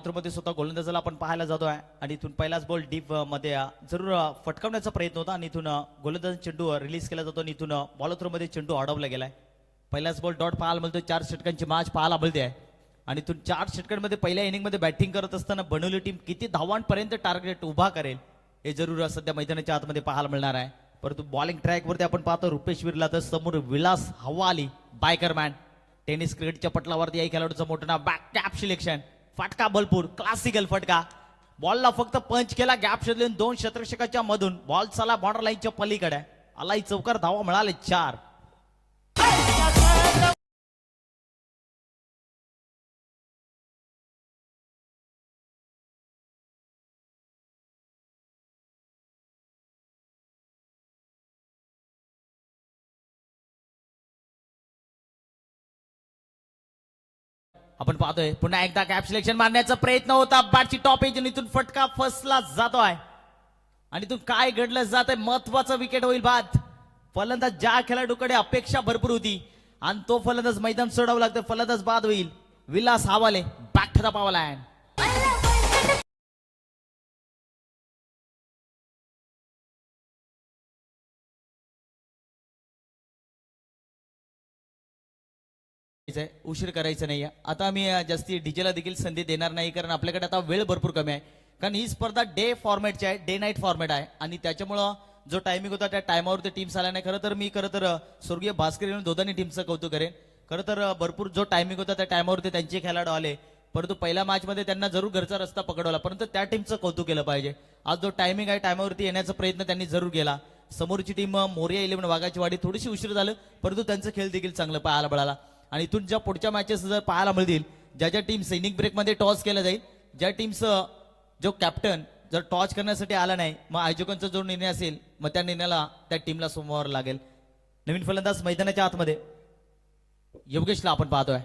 मध्ये स्वतः गोलंदाजाला आपण पाहायला जातोय आणि इथून पहिलाच बॉल डीप मध्ये जरूर फटकावण्याचा प्रयत्न होता आणि इथून गोलंदाज चेंडू रिलीज केला जातो आणि इथून बॉल मध्ये चेंडू अडवला गेलाय. पहिलाच बॉल डॉट पाहायला मिळतो. 4 षटकांची मॅच पाहायला मिळते आहे आणि इथून 4 षटकांमध्ये पहिल्या इनिंग मध्ये बॅटिंग करत असताना बनवली टीम किती धावांपर्यंत टार्गेट उभा करेल हे जरूर सध्या मैदानाच्या आतमध्ये पाहायला मिळणार आहे. परंतु बॉलिंग ट्रॅक वरती आपण पाहतो रुपेश विरला तर समोर विलास हवाली बायकरमॅन. टेनिस क्रिकेटच्या पटलावरती या खेळाडूचं मोठं नाव. बॅक कॅप सिलेक्शन, फटका भरपूर, क्लासिकल फटका. बॉलला फक्त पंच केला, गॅप शोधले 2 क्षेत्ररक्षकाच्या मधून बॉल चला बॉर्डर लाईनच्या पलीकडे आलाही चौकार. धावा मिळाले 4. आपण पाहतोय पुन्हा एकदा कॅप सिलेक्शन मारण्याचा प्रयत्न होता. बॅटची टॉप एज इथून फटका फसला जातोय आणि इथून काय घडलं जात आहे महत्वाचा विकेट होईल बाद. फलंदाज ज्या खेळाडूकडे अपेक्षा भरपूर होती आणि तो फलंदाज मैदान सोडावं लागतं. फलंदाज बाद होईल विलास हवाले. Back to the power line. उशीर करायचं नाही. आता मी जास्ती डीजेला देखील संधी देणार नाही कारण आपल्याकडे आता वेळ भरपूर कमी आहे. कारण ही स्पर्धा डे फॉर्मॅटची आहे, डे नाईट फॉर्मॅट आहे आणि त्याच्यामुळं जो टायमिंग होता त्या टायमावरती टीम्स आल्या नाही. खरं तर मी स्वर्गीय भास्कर यांनी दोघांनी टीमचं कौतुक करेन. खरं तर भरपूर जो टायमिंग होता त्या टायमावरती त्यांचे खेळाडू आले परंतु पहिल्या मॅच मध्ये त्यांना जरूर घरचा रस्ता पकडवला. परंतु त्या टीमचं कौतुक केलं पाहिजे. आज जो टायमिंग आहे टायमावरती येण्याचा प्रयत्न त्यांनी जरूर केला. समोरची टीम मोरिया 11 वाघाची वाडी थोडीशी उशीर झालं परंतु त्यांचं खेळ देखील चांगलं पाहायला मिळाला. आणि इथून ज्या पुढच्या मॅचेस जर पाहायला मिळतील ज्या ज्या टीम सैनिक ब्रेकमध्ये टॉस केला जाईल, ज्या टीमचं जो कॅप्टन जर टॉस करण्यासाठी आला नाही मग आयोजकांचा जो निर्णय असेल मग त्या निर्णयाला त्या टीमला सोमवार लागेल. नवीन फलंदाज मैदानाच्या आतमध्ये योगेशला आपण पाहतोय.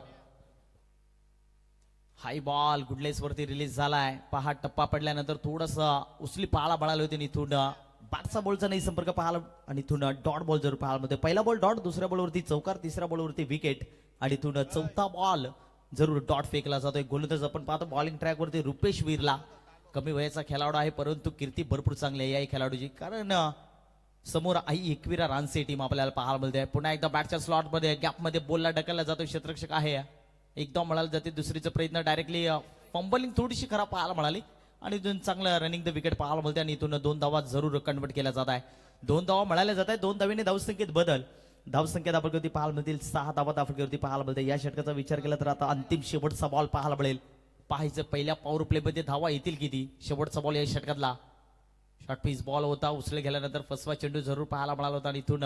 हाय बॉल गुडलेस वरती रिलीज झालाय. पहा टप्पा पडल्यानंतर थोडासा उचली पाहायला मिळाली होती. इथून बॅटचा बॉलचा नाही संपर्क पाहायला आणि इथून डॉट बॉल जरूर पाहायला मिळते. पहिला बॉल डॉट, दुसऱ्या बॉलवरती चौकार, तिसऱ्या बॉलवरती विकेट आणि इथून चौथा बॉल जरूर डॉट फेकला जातोय. गोलंदाज आपण पाहतो बॉलिंग ट्रॅक वरती रुपेश विरला. कमी वयाचा खेळाडू आहे परंतु कीर्ती भरपूर चांगली आहे या खेळाडूची. कारण समोर आई एकविरा रानसे टीम आपल्याला पाहायला मिळते. पुन्हा एकदा बॅटच्या स्लॉट मध्ये गॅप मध्ये बॉलला ढकलला जातो. क्षेत्ररक्षक आहे एकदम मिळाला जाते. दुसरीचा प्रयत्न डायरेक्टली फंबलिंग थोडीशी खराब पाहायला मिळाली आणि इथून चांगलं रनिंग द विकेट पाहायला मिळते आणि इथून 2 धावा जरूर कन्वर्ट केला जात आहे. 2 धावा मिळाल्या जात आहे. 2 धावेने धावसंख्येत बदल. धावसंख्या दाखवती पाहायला मिळतील 6 धावा दाखवती पाहायला मिळते. या षटकाचा विचार केला तर आता अंतिम शेवटचा बॉल पाहायला मिळेल. पाहायचं पहिल्या पॉवर प्ले मध्ये धावा येतील किती. शेवटचा बॉल या षटकातला शॉर्ट पीस बॉल होता. उचले गेल्यानंतर फसवा चेंडू जरूर पाहायला मिळाला होता आणि इथून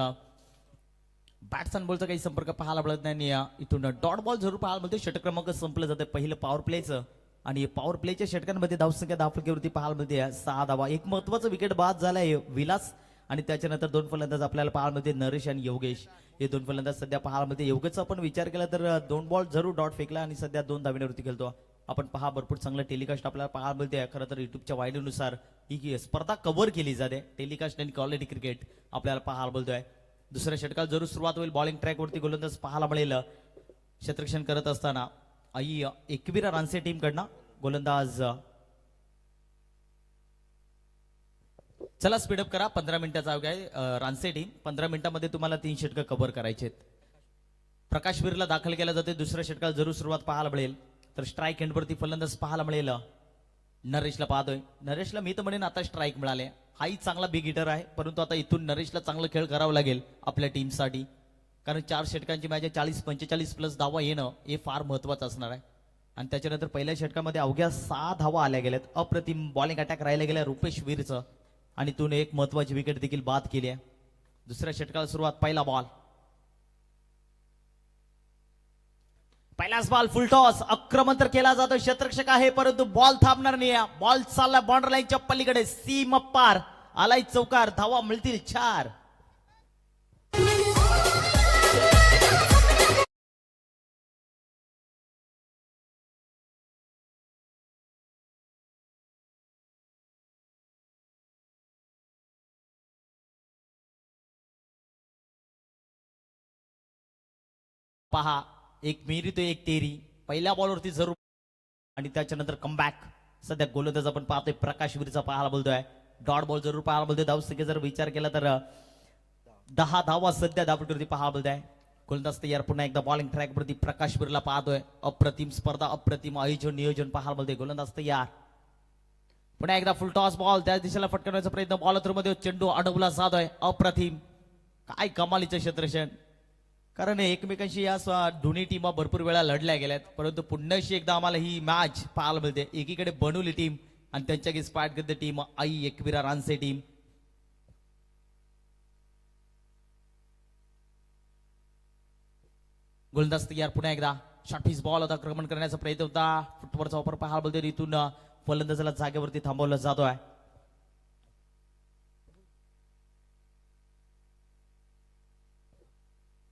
बॅट्समन बॉलचा काही संपर्क पाहायला मिळत नाही. इथून डॉट बॉल जरूर पाहायला मिळते. षटक क्रमांक संपलं जातं पहिलं पॉवर प्लेचं आणि पॉवर प्लेच्या षटकांमध्ये धावसंख्या दाखवतीवरती पाहायला मिळते 6 धावा. एक महत्वाचं विकेट बाद झालाय विलास आणि त्याच्यानंतर 2 फलंदाज आपल्याला पाहायला मिळते नरेश आणि योगेश. हे 2 फलंदाज सध्या पाहायला मिळते. योगेशचा आपण विचार केला तर 2 बॉल जरूर डॉट फेकला आणि सध्या 2 धावेवरती खेळतो. आपण पहा भरपूर चांगलं टेलिकास्ट आपल्याला पाहायला मिळते. खरं तर युट्यूबच्या वाहिनीनुसार ही स्पर्धा कव्हर केली जाते. टेलिकास्ट आणि क्वालिटी क्रिकेट आपल्याला पाहायला मिळतोय. दुसऱ्या षटकाला जरूर सुरुवात होईल. बॉलिंग ट्रॅक वरती गोलंदाज पाहायला मिळेल. क्षेत्ररक्षण करत असताना आई एकविरा रानसे टीम कडनं गोलंदाज. चला स्पीडअप करा. 15 मिनिटाचा अवघ्या आहे. रानसे टीम 15 मिनिटांमध्ये तुम्हाला 3 षटकं कव्हर करायचे. प्रकाश वीरला दाखल केला जाते. दुसऱ्या षटकाला जरूर सुरुवात पाहायला मिळेल. तर स्ट्राईक एंडवरती फलंदाज पाहायला मिळेल. नरेशला पाहतोय. नरेशला मी तर म्हणेन आता स्ट्राईक मिळाले. हाही चांगला बिग हिटर आहे परंतु आता इथून नरेशला चांगला खेळ करावा लागेल आपल्या टीमसाठी. कारण 4 षटकांची मॅच 40-45 प्लस धावा येणं हे फार महत्वाचं असणार आहे. आणि त्याच्यानंतर पहिल्या षटकामध्ये अवघ्या 6 धावा आल्या गेल्यात. अप्रतिम बॉलिंग अटॅक राहिला गेल्या रुपेश वीरचं आणि तून एक महत्वाची विकेट देखील बाद केली आहे. दुसऱ्या षटकाला सुरुवात. पहिला बॉल, पहिलाच बॉल फुल टॉस. आक्रमण तर केला जातो. क्षेत्ररक्षक आहे परंतु बॉल थांबणार नाही. बॉल चालला बॉर्डर लाईनच्या पलीकडे सीम पार आलाय चौकार. धावा मिळतील 4. पहा एक मेरी तो एक तेरी. पहिल्या बॉलवरती जरूर आणि त्याच्यानंतर कमबॅक. सध्या गोलंदाज आपण पाहतोय प्रकाश वीरचा पाहायला बोलतोय. डॉट बॉल जरूर पाहायला बोलतोय. धावसंख्या जर विचार केला तर 10 धावा सध्या धावपट्टीवरती पाहायला बोलतोय. गोलंदाज तयार. पुन्हा एकदा बॉलिंग ट्रॅक वरती प्रकाश वीरला पाहतोय. अप्रतिम स्पर्धा, अप्रतिम आयोजन नियोजन पाहायला बोलतोय. गोलंदाज तयार. पुन्हा एकदा फुल टॉस बॉल त्याच दिशेला फटकारण्याचा प्रयत्न. बॉल मध्ये चेंडू अडवला जातोय. अप्रतिम. काय कमालीचं क्षेत्रक्षण. कारण एकमेकांशी या दोन्ही टीमा भरपूर वेळा लढल्या गेल्यात, परंतु पुन्हा एकदा आम्हाला ही मॅच पाहायला मिळते. एकीकडे बनवली टीम आणि त्यांच्या स्पाट करते टीम आई एकविरा रानसे टीम. गोलंदाज तयार. पुन्हा एकदा शॉर्ट बॉल होता. आक्रमण करण्याचा प्रयत्न होता. फुटवरचा वापर पाहायला बोलतोय. इथून फलंदाजाला जागेवरती थांबवलं जातोय.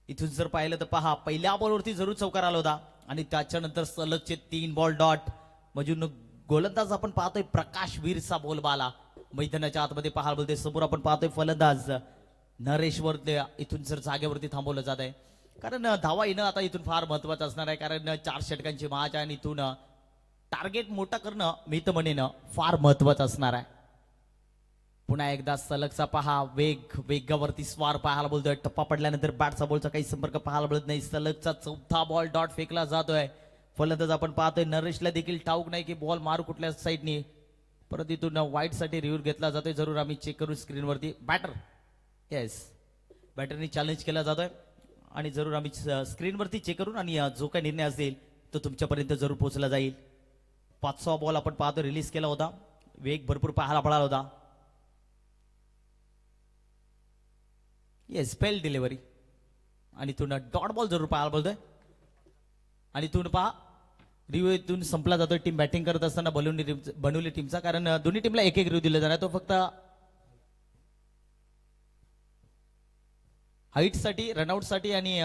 इथून जर पाहिलं तर पहा, पहिल्या बॉलवरती जरूर चौकार आला होता आणि त्याच्यानंतर सलगचे 3 बॉल डॉट. म्हणजे गोलंदाज आपण पाहतोय प्रकाश वीरचा बोलबाला मैदानाच्या आतमध्ये पाहायला बोलतोय. समोर आपण पाहतोय फलंदाज नरेश्वर. इथून जर जागेवरती थांबवलं जात आहे, कारण धावा येणं आता इथून फार महत्वाचं असणार आहे. कारण 4 षटकांची मॅच आहे आणि इथून टार्गेट मोठा करणं मी तर म्हणेन फार महत्वाचं असणार आहे. पुन्हा एकदा सलगचा पहा वेगावरती स्वार पाहायला बोलतोय. टप्पा पडल्यानंतर बॅटचा बॉलचा काही संपर्क पाहायला मिळत नाही. सलगचा 4था बॉल डॉट फेकला जातोय. फलंदाज आपण पाहतोय नरेशला देखील ठाऊक नाही की बॉल मारू कुठल्या साईडनी. परत इथून वाईट साठी रिव्ह्यू घेतला जातोय. जरूर आम्ही चेक करू स्क्रीनवरती. बॅटर येस, बॅटरनी चॅलेंज केला जातोय आणि जरूर आम्ही स्क्रीनवरती चेक करून आणि जो काही निर्णय असेल तो तुमच्यापर्यंत जरूर पोहोचला जाईल. 5वा बॉल आपण पाहतो रिलीज केला होता. वेग भरपूर पाहायला मिळाला होता. येस, स्पेल डिलिव्हरी आणि इथून डॉट बॉल जरूर पाहायला बोलतोय. आणि इथून पहा रिव्ह्यू इथून संपला जातोय. टीम बॅटिंग करत असताना बनवली टीमचा, कारण दोन्ही टीमला एक रिव्ह्यू दिला जाणार. तो फक्त हाईट साठी, रनआउट साठी आणि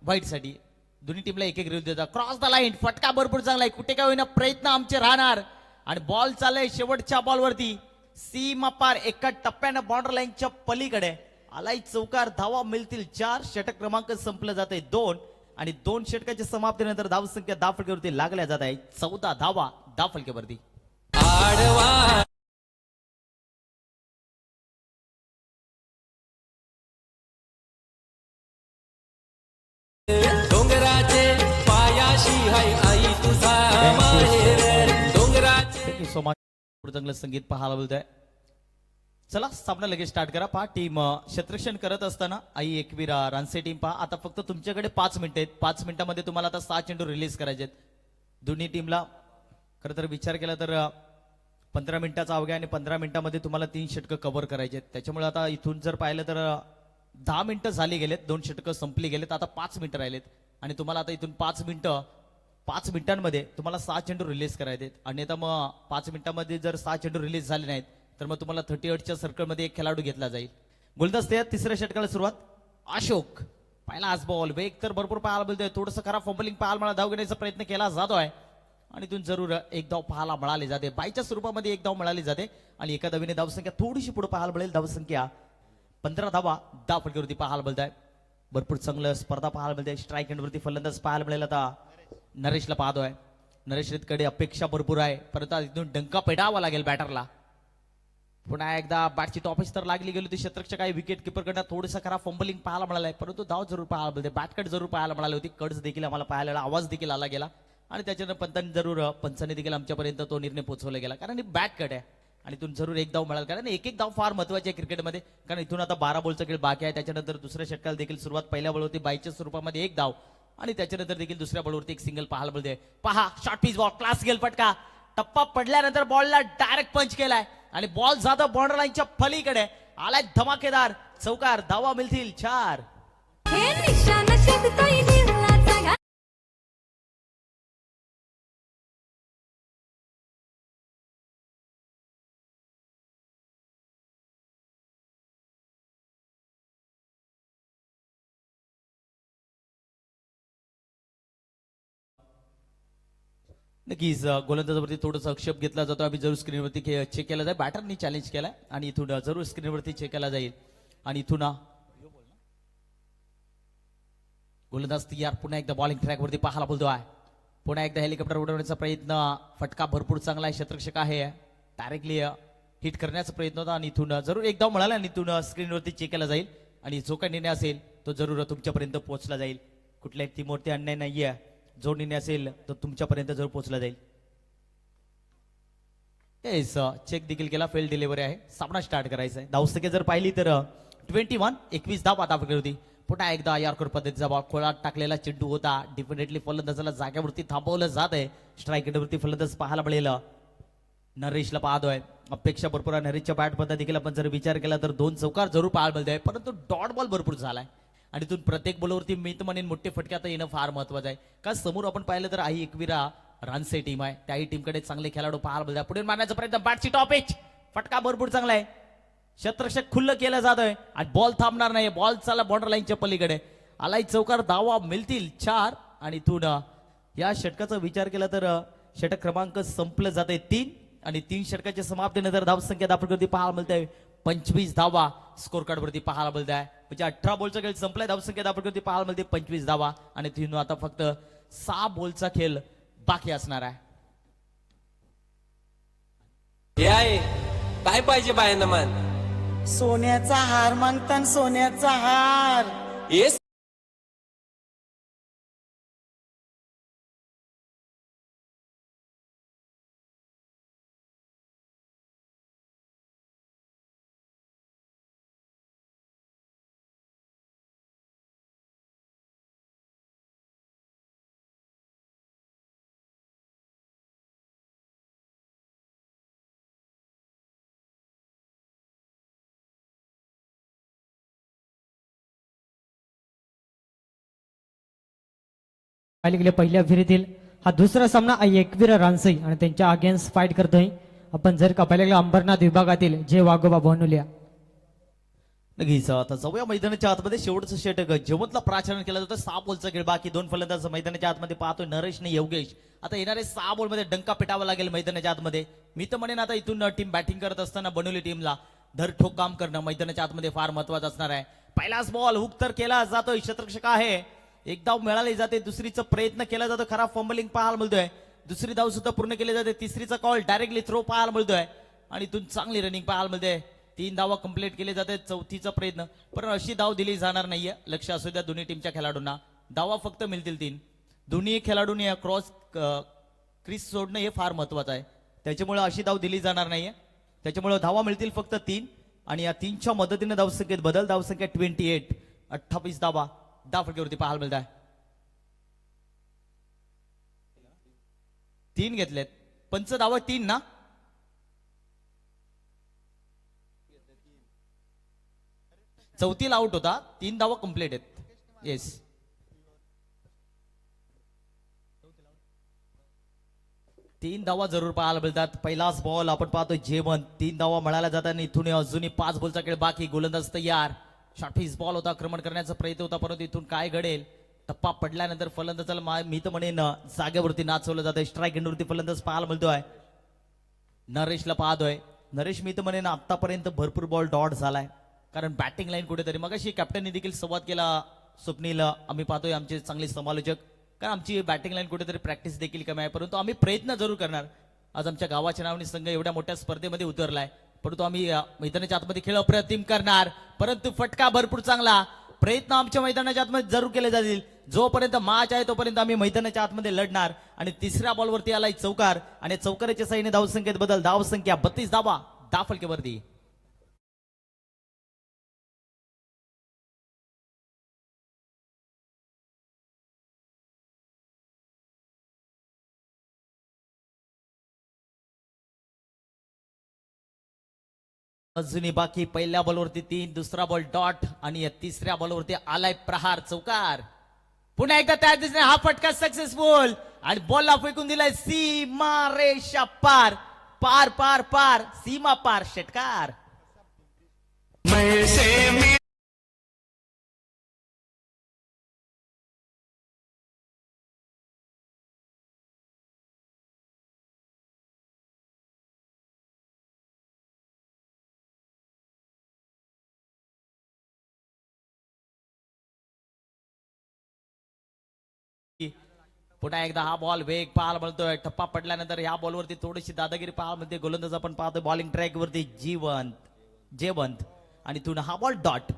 व्हाईट साठी दोन्ही टीमला एक रिव्ह्यू देतात. क्रॉस द लाईन, फटका भरपूर चांगला आहे. कुठे काय होईना प्रयत्न आमचे राहणार आणि बॉल चाललाय शेवटच्या बॉलवरती. सीमा पार एका टप्प्यानं बॉर्डर लाईनच्या पलीकडे आलाय चौकार. धावा मिळतील 4. षटक क्रमांक संपलं जात आहे 2 आणि 2 षटकाच्या समाप्तीनंतर धावसंख्या 10 फलकावरती लागल्या जात आहे. 14 धावा 10 फलकावरती. डोंगराचे पायाशी हाय आई तुझा माहेर. डोंगराचे सो मच. चांगलं संगीत पाहायला बोलतोय. चला सामना लगेच स्टार्ट करा. पहा टीम क्षेत्ररक्षण करत असताना आई एकविरा रानसे टीम पहा आता फक्त तुमच्याकडे 5 मिनिटं आहेत. 5 मिनिटांमध्ये तुम्हाला आता 6 चेंडू रिलीज करायचे आहेत. दोन्ही टीमला खरं तर विचार केला तर 15 मिनिटाचा अवघ्या आणि 15 मिनिटांमध्ये तुम्हाला 3 षटकं कव्हर करायचे आहेत. त्याच्यामुळे आता इथून जर पाहिलं तर 10 मिनिटं झाली गेलेत. 2 षटकं संपली गेलेत. आता 5 मिनिटं राहिलेत आणि तुम्हाला आता इथून 5 मिनिटांमध्ये तुम्हाला 6 चेंडू रिलीज करायचे आहेत. आणि आता मग 5 मिनिटांमध्ये जर 6 चेंडू रिलीज झाले नाहीत तर मग तुम्हाला 38च्या सर्कलमध्ये एक खेळाडू घेतला जाईल. गोलंदाज तयार. 3ऱ्या षटकाला सुरुवात. अशोक पहिला आज बॉल. वेग तर भरपूर पाहायला मिळतोय. थोडंसं खराब फंबलिंग पाहायला मला धाव घेण्याचा प्रयत्न केला जातोय आणि इथून जरूर एक धाव पाहायला मिळाली जाते. बायच्या स्वरूपामध्ये एक धाव मिळाली जाते आणि एका धावीने धावसंख्या थोडीशी पुढे पाहायला मिळेल. धावसंख्या 15 धावा 10 फलकावरती पाहायला मिळत आहे. भरपूर चांगलं स्पर्धा पाहायला मिळते. स्ट्राईक एंडवरती फलंदाज पाहायला मिळेल. आता नरेशला पाहतोय. नरेशकडे अपेक्षा भरपूर आहे, परंतु इथून डंका पेटावा लागेल बॅटरला. पुन्हा एकदा बॅटची टॉपिच तर लागली गेली होती. क्षेत्ररक्षक आहे विकेट कीपरकडनं थोडंसं खराब फंबलिंग पाहायला मिळालाय, परंतु धाव जरूर पाहायला मिळते. बॅटकट जरूर पाहायला मिळाली होती. कट्स देखील आम्हाला पाहायला आला. आवाज देखील आला गेला आणि त्याच्यानंतर पंचांनी देखील आमच्यापर्यंत तो निर्णय पोहोचवला गेला, कारण बॅट कट आहे आणि इथून जरूर एक धाव मिळाल. कारण एक धाव फार महत्वाची आहे क्रिकेटमध्ये, कारण इथून आता 12 बॉलचा खेळ बाकी आहे. त्याच्यानंतर दुसऱ्या षटकाला देखील सुरुवात. पहिल्या बॉलवरती बायच्या स्वरूपामध्ये एक धाव आणि त्याच्यानंतर देखील दुसऱ्या बॉलवरती एक सिंगल पाहायला मिळते. पहा शॉर्ट पिच बॉल, क्लास गेल फटका. टप्पा पडल्यानंतर बॉलला डायरेक्ट पंच केलाय आणि बॉल जातो बॉर्डर लाईनच्या पलीकडे. आलाय धमाकेदार चौकार. धावा मिळतील 4. नक्कीच गोलंदाजावरती थोडासा आक्षेप घेतला जातो. आम्ही जरूर स्क्रीनवरती चेक केला जाईल. बॅटरनी चॅलेंज केलाय आणि इथून जरूर स्क्रीनवरती चेक केला जाईल. आणि इथून गोलंदाज तयार. पुन्हा एकदा बॉलिंग ट्रॅकवरती पाहायला बोलतो आहे. पुन्हा एकदा हेलिकॉप्टर उडवण्याचा प्रयत्न, फटका भरपूर चांगला आहे, क्षेत्ररक्षक आहे डायरेक्टली हिट करण्याचा प्रयत्न होता आणि इथून जरूर एक धाव मिळाला आणि इथून स्क्रीनवरती चेक केला जाईल आणि जो काही निर्णय असेल तो जरूर तुमच्यापर्यंत पोहोचला जाईल. कुठल्याही टीमवरती अन्याय नाहीये, जो निर्णय असेल तो तुमच्यापर्यंत जरूर पोहोचला जाईल. येस, चेक देखील केला, फेल डिलिव्हरी आहे. सामना स्टार्ट करायचा आहे. धावसंख्या जर पाहिली तर 21, 21 धाव आता आपल्याकडे होती. पुन्हा एकदा यार्कर पद्धतीचा बॉल खोळात टाकलेला चेंडू होता. डिफिनेटली फलंदाजाला जागेवरती थांबवलं जात आहे. स्ट्राईक एंडवरती फलंदाज पाहायला मिळेल. नरेशला पाहतोय, अपेक्षा भरपूर आहे नरेशच्या बॅट पद्धती देखील आपण जर विचार केला तर 2 चौकार जरूर पाहायला मिळत आहे, परंतु डॉट बॉल भरपूर झालाय आणि तिथून प्रत्येक बॉलवरती मी तर म्हणेन मोठे फटके आता येणं फार महत्वाचं आहे. का समोर आपण पाहिलं तर आई एकविरा रानसे टीम आहे, त्याही टीमकडे चांगले खेळाडू पाहायला मिळतात. पुढे मारण्याचा प्रयत्न, बॅटची टॉप एच, फटका भरपूर चांगला आहे. क्षेत्ररक्षक खुल्ल केलं जातोय आणि बॉल थांबणार नाही. बॉल चालला बॉर्डर लाईनच्या पलीकडे, आलाय चौकार, धावा मिळतील 4 आणि इथून या षटकाचा विचार केला तर षटक क्रमांक संपलं जाते 3 आणि 3 षटकाच्या समाप्तीनंतर धावसंख्या आपल्यावरती पाहायला मिळते 25 धावा स्कोर कार्ड वरती पाहायला मिळत आहे. म्हणजे 18 बॉलचा खेळ संपलाय, धावसंख्या आपल्यावरती पाहायला मिळते 25 धावा आणि तिथून आता फक्त 6 बॉलचा खेळ बाकी असणार आहे. हे आहे काय पाहिजे बायांना मान? सोन्याचा हार मागतान, सोन्याचा हार. हे पाहिले गेले पहिल्या फेरीतील हा दुसरा सामना एकवीर रानसई आणि त्यांच्या अगेन्स्ट फाईट करतोय. आपण जर का पाहिले गेलं अंबरनाथ विभागातील जे वाघोबा भानुलिया. नक्कीच आता जाऊया मैदानाच्या आतमध्ये. शेवटचं षटक जेवतला प्राचरण केलं जातं. 6 बॉलचा खेळ बाकी, 2 फलंदाज मैदानाच्या आतमध्ये पाहतोय नरेश ने योगेश. आता येणारे 6 बॉल मध्ये डंका पिटावा लागेल मैदानाच्या आतमध्ये. मी तर म्हणेन आता इथून टीम बॅटिंग करत असताना बनवली टीमला धरठोक काम करणं मैदानाच्या आतमध्ये फार महत्वाचं असणार आहे. पहिलाच बॉल हुक तर केला जातोय, क्षेत्ररक्षक आहे, एक धाव मिळाली जाते, दुसरीचा प्रयत्न केला जातो, खराब फंबलिंग पाहायला मिळतोय, दुसरी धाव सुद्धा पूर्ण केली जाते, तिसरीचा कॉल डायरेक्टली थ्रो पाहायला मिळतोय आणि इथून चांगली रनिंग पाहायला मिळते. 3 धावा कंप्लीट केले जाते, चौथीचा प्रयत्न, पण अशी धाव दिली जाणार नाहीये. लक्ष असू द्या दोन्ही टीमच्या खेळाडूंना, धावा फक्त मिळतील 3. दोन्ही खेळाडूंनी क्रॉस क्रीज सोडणं हे फार महत्वाचं आहे, त्याच्यामुळे अशी धाव दिली जाणार नाहीये. त्याच्यामुळे धावा मिळतील फक्त 3 आणि या 3च्या मदतीने धावसंख्येत बदल. धावसंख्या 28, 28 धावा फटकेवरती पाहायला मिळत आहे. 3 घेतलेत, पंच धावा 3 ना, चौथीला आउट होता, 3 धावा कंप्लीट आहेत. येस, तीन धावा जरूर पाहायला मिळतात. पहिलाच बॉल आपण पाहतोय जेवण, 3 धावा मिळाल्या जातात आणि इथून अजूनही 5 बॉलचा खेळ बाकी. गोलंदाज तयार, शॉर्टफिस बॉल होता, आक्रमण करण्याचा प्रयत्न होता, परंतु इथून काय घडेल. टप्पा पडल्यानंतर फलंदाजाला मी तर म्हणेन जागेवरती नाचवलं जातंय. स्ट्राईक एंडवरती फलंदाज पाहायला मिळतोय, नरेशला पाहतोय. नरेश मी तर म्हणेन आतापर्यंत भरपूर बॉल डॉट झालाय, कारण बॅटिंग लाईन कुठेतरी मगाशी कॅप्टनने देखील संवाद केला स्वप्नील, आम्ही पाहतोय आमचे चांगले समालोचक, कारण आमची बॅटिंग लाईन कुठेतरी प्रॅक्टिस देखील कमी आहे, परंतु आम्ही प्रयत्न जरूर करणार. आज आमच्या गावाच्या नावाने संघ एवढ्या मोठ्या स्पर्धेमध्ये उतरलाय, परंतु आम्ही मैदानाच्या आतमध्ये खेळ अप्रतिम करणार. परंतु फटका भरपूर चांगला, प्रयत्न आमच्या मैदानाच्या आतमध्ये जरूर केले जातील. जोपर्यंत मॅच आहे तोपर्यंत आम्ही मैदानाच्या आतमध्ये लढणार. आणि तिसऱ्या बॉलवरती आलाय चौकार आणि चौकाराच्या साईने धावसंख्येत बदल. धावसंख्या 32 धावा फलकेवरती. अजूनही बाकी. पहिल्या बॉलवरती 3, दुसरा बॉल डॉट आणि या तिसऱ्या बॉलवरती आलाय प्रहार, चौकार. पुन्हा एकदा त्या दिसणे हा फटका सक्सेसफुल आणि बॉलला फेकून दिलाय सीमा रेषा पार, पार पार पार, सीमा पार, षटकार. पुन्हा एकदा हा बॉल वेग पाहायला मिळतोय. टप्पा पडल्यानंतर ह्या बॉलवरती थोडीशी दादागिरी पाहायला मिळते. गोलंदाज आपण पाहतोय बॉलिंग ट्रॅक वरती जेवंत आणि तुन हा बॉल डॉट.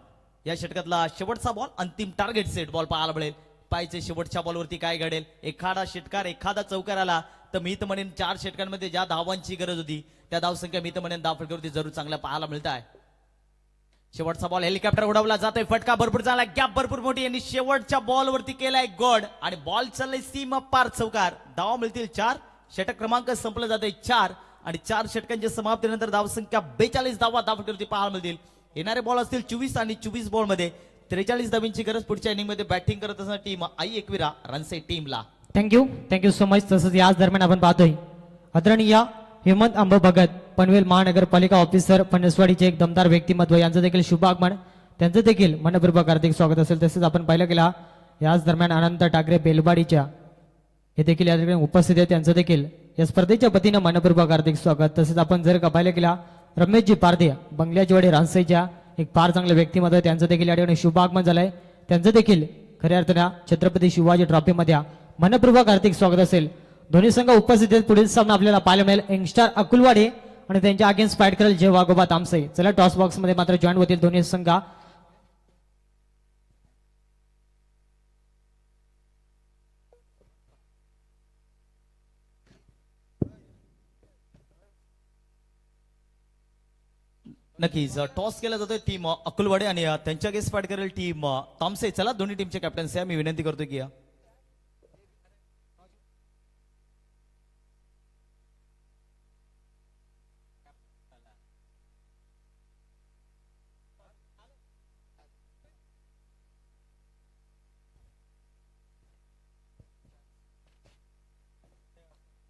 या षटकातला शेवटचा बॉल अंतिम टार्गेट सेट बॉल पाहायला मिळेल. पाहिजे शेवटच्या बॉलवरती काय घडेल. एखादा षटकार एखादा चौकार आला तर मी तर म्हणेन 4 षटकांमध्ये ज्या धावांची गरज होती त्या धावसंख्या मी तर म्हणेन धावफलकावरती जरूर चांगल्या पाहायला मिळत आहे. शेवटचा बॉल हेलिकॉप्टर उडवला जातोय. फटका भरपूर झाला. गॅप भरपूर मोठी यांनी शेवटच्या बॉल वरती केलाय गॉड आणि बॉल चाललाय सीमा पार चौकार. धावा मिळतील 4. षटक क्रमांक संपलं जातोय 4 आणि 4 षटकांच्या समाप्तीनंतर धावसंख्या 42 धावा धावफलकावरती पाहायला मिळतील. येणारे बॉल असतील 24 आणि 24 बॉल मध्ये 43 धावांची गरज पुढच्या इनिंग मध्ये बॅटिंग करत असणारी टीम आई एकविरा रनसे टीमला. Thank you so much. तसंच याच दरम्यान आपण पाहतोय आदरणीय हेमंत आंब भगत पनवेल महानगरपालिका ऑफिसर पनसवाडीचे एक दमदार व्यक्तिमत्व यांचं देखील शुभ आगमन. त्यांचं देखील मनपूर्वक हार्दिक स्वागत असेल. तसेच आपण पाहिलं गेला याच दरम्यान अनंत ठाकरे बेलवाडीच्या हे देखील या ठिकाणी उपस्थित आहे. त्यांचं देखील या स्पर्धेच्या वतीनं मनपूर्वक हार्दिक स्वागत. तसेच आपण जर का पाहिलं गेला रमेशजी पारदे बंगल्याचीवाडी रानसईच्या एक फार चांगलं व्यक्तिमत्व आहे. त्यांचं देखील या ठिकाणी शुभ आगमन झालंय. त्यांचं देखील खऱ्या अर्थानं छत्रपती शिवाजी ट्रॉफीमध्ये मनपूर्वक हार्दिक स्वागत असेल. दोन्ही संघ उपस्थित आहेत. पुढील सामना आपल्याला पाहायला मिळेल यंगस्टार अकुलवाडी आणि त्यांच्या अगेन्स्ट फाईट करेल जय वाघोबा तामसई. चला टॉस बॉक्स मध्ये मात्र जॉईन होतील दोन्ही संघ. नक्कीच टॉस केला जातोय टीम अकुलवाडी आणि त्यांच्या अगेन्स्ट फाईट करेल टीम तामसे. चला दोन्ही टीमचे कॅप्टन्स आहे. मी विनंती करतो की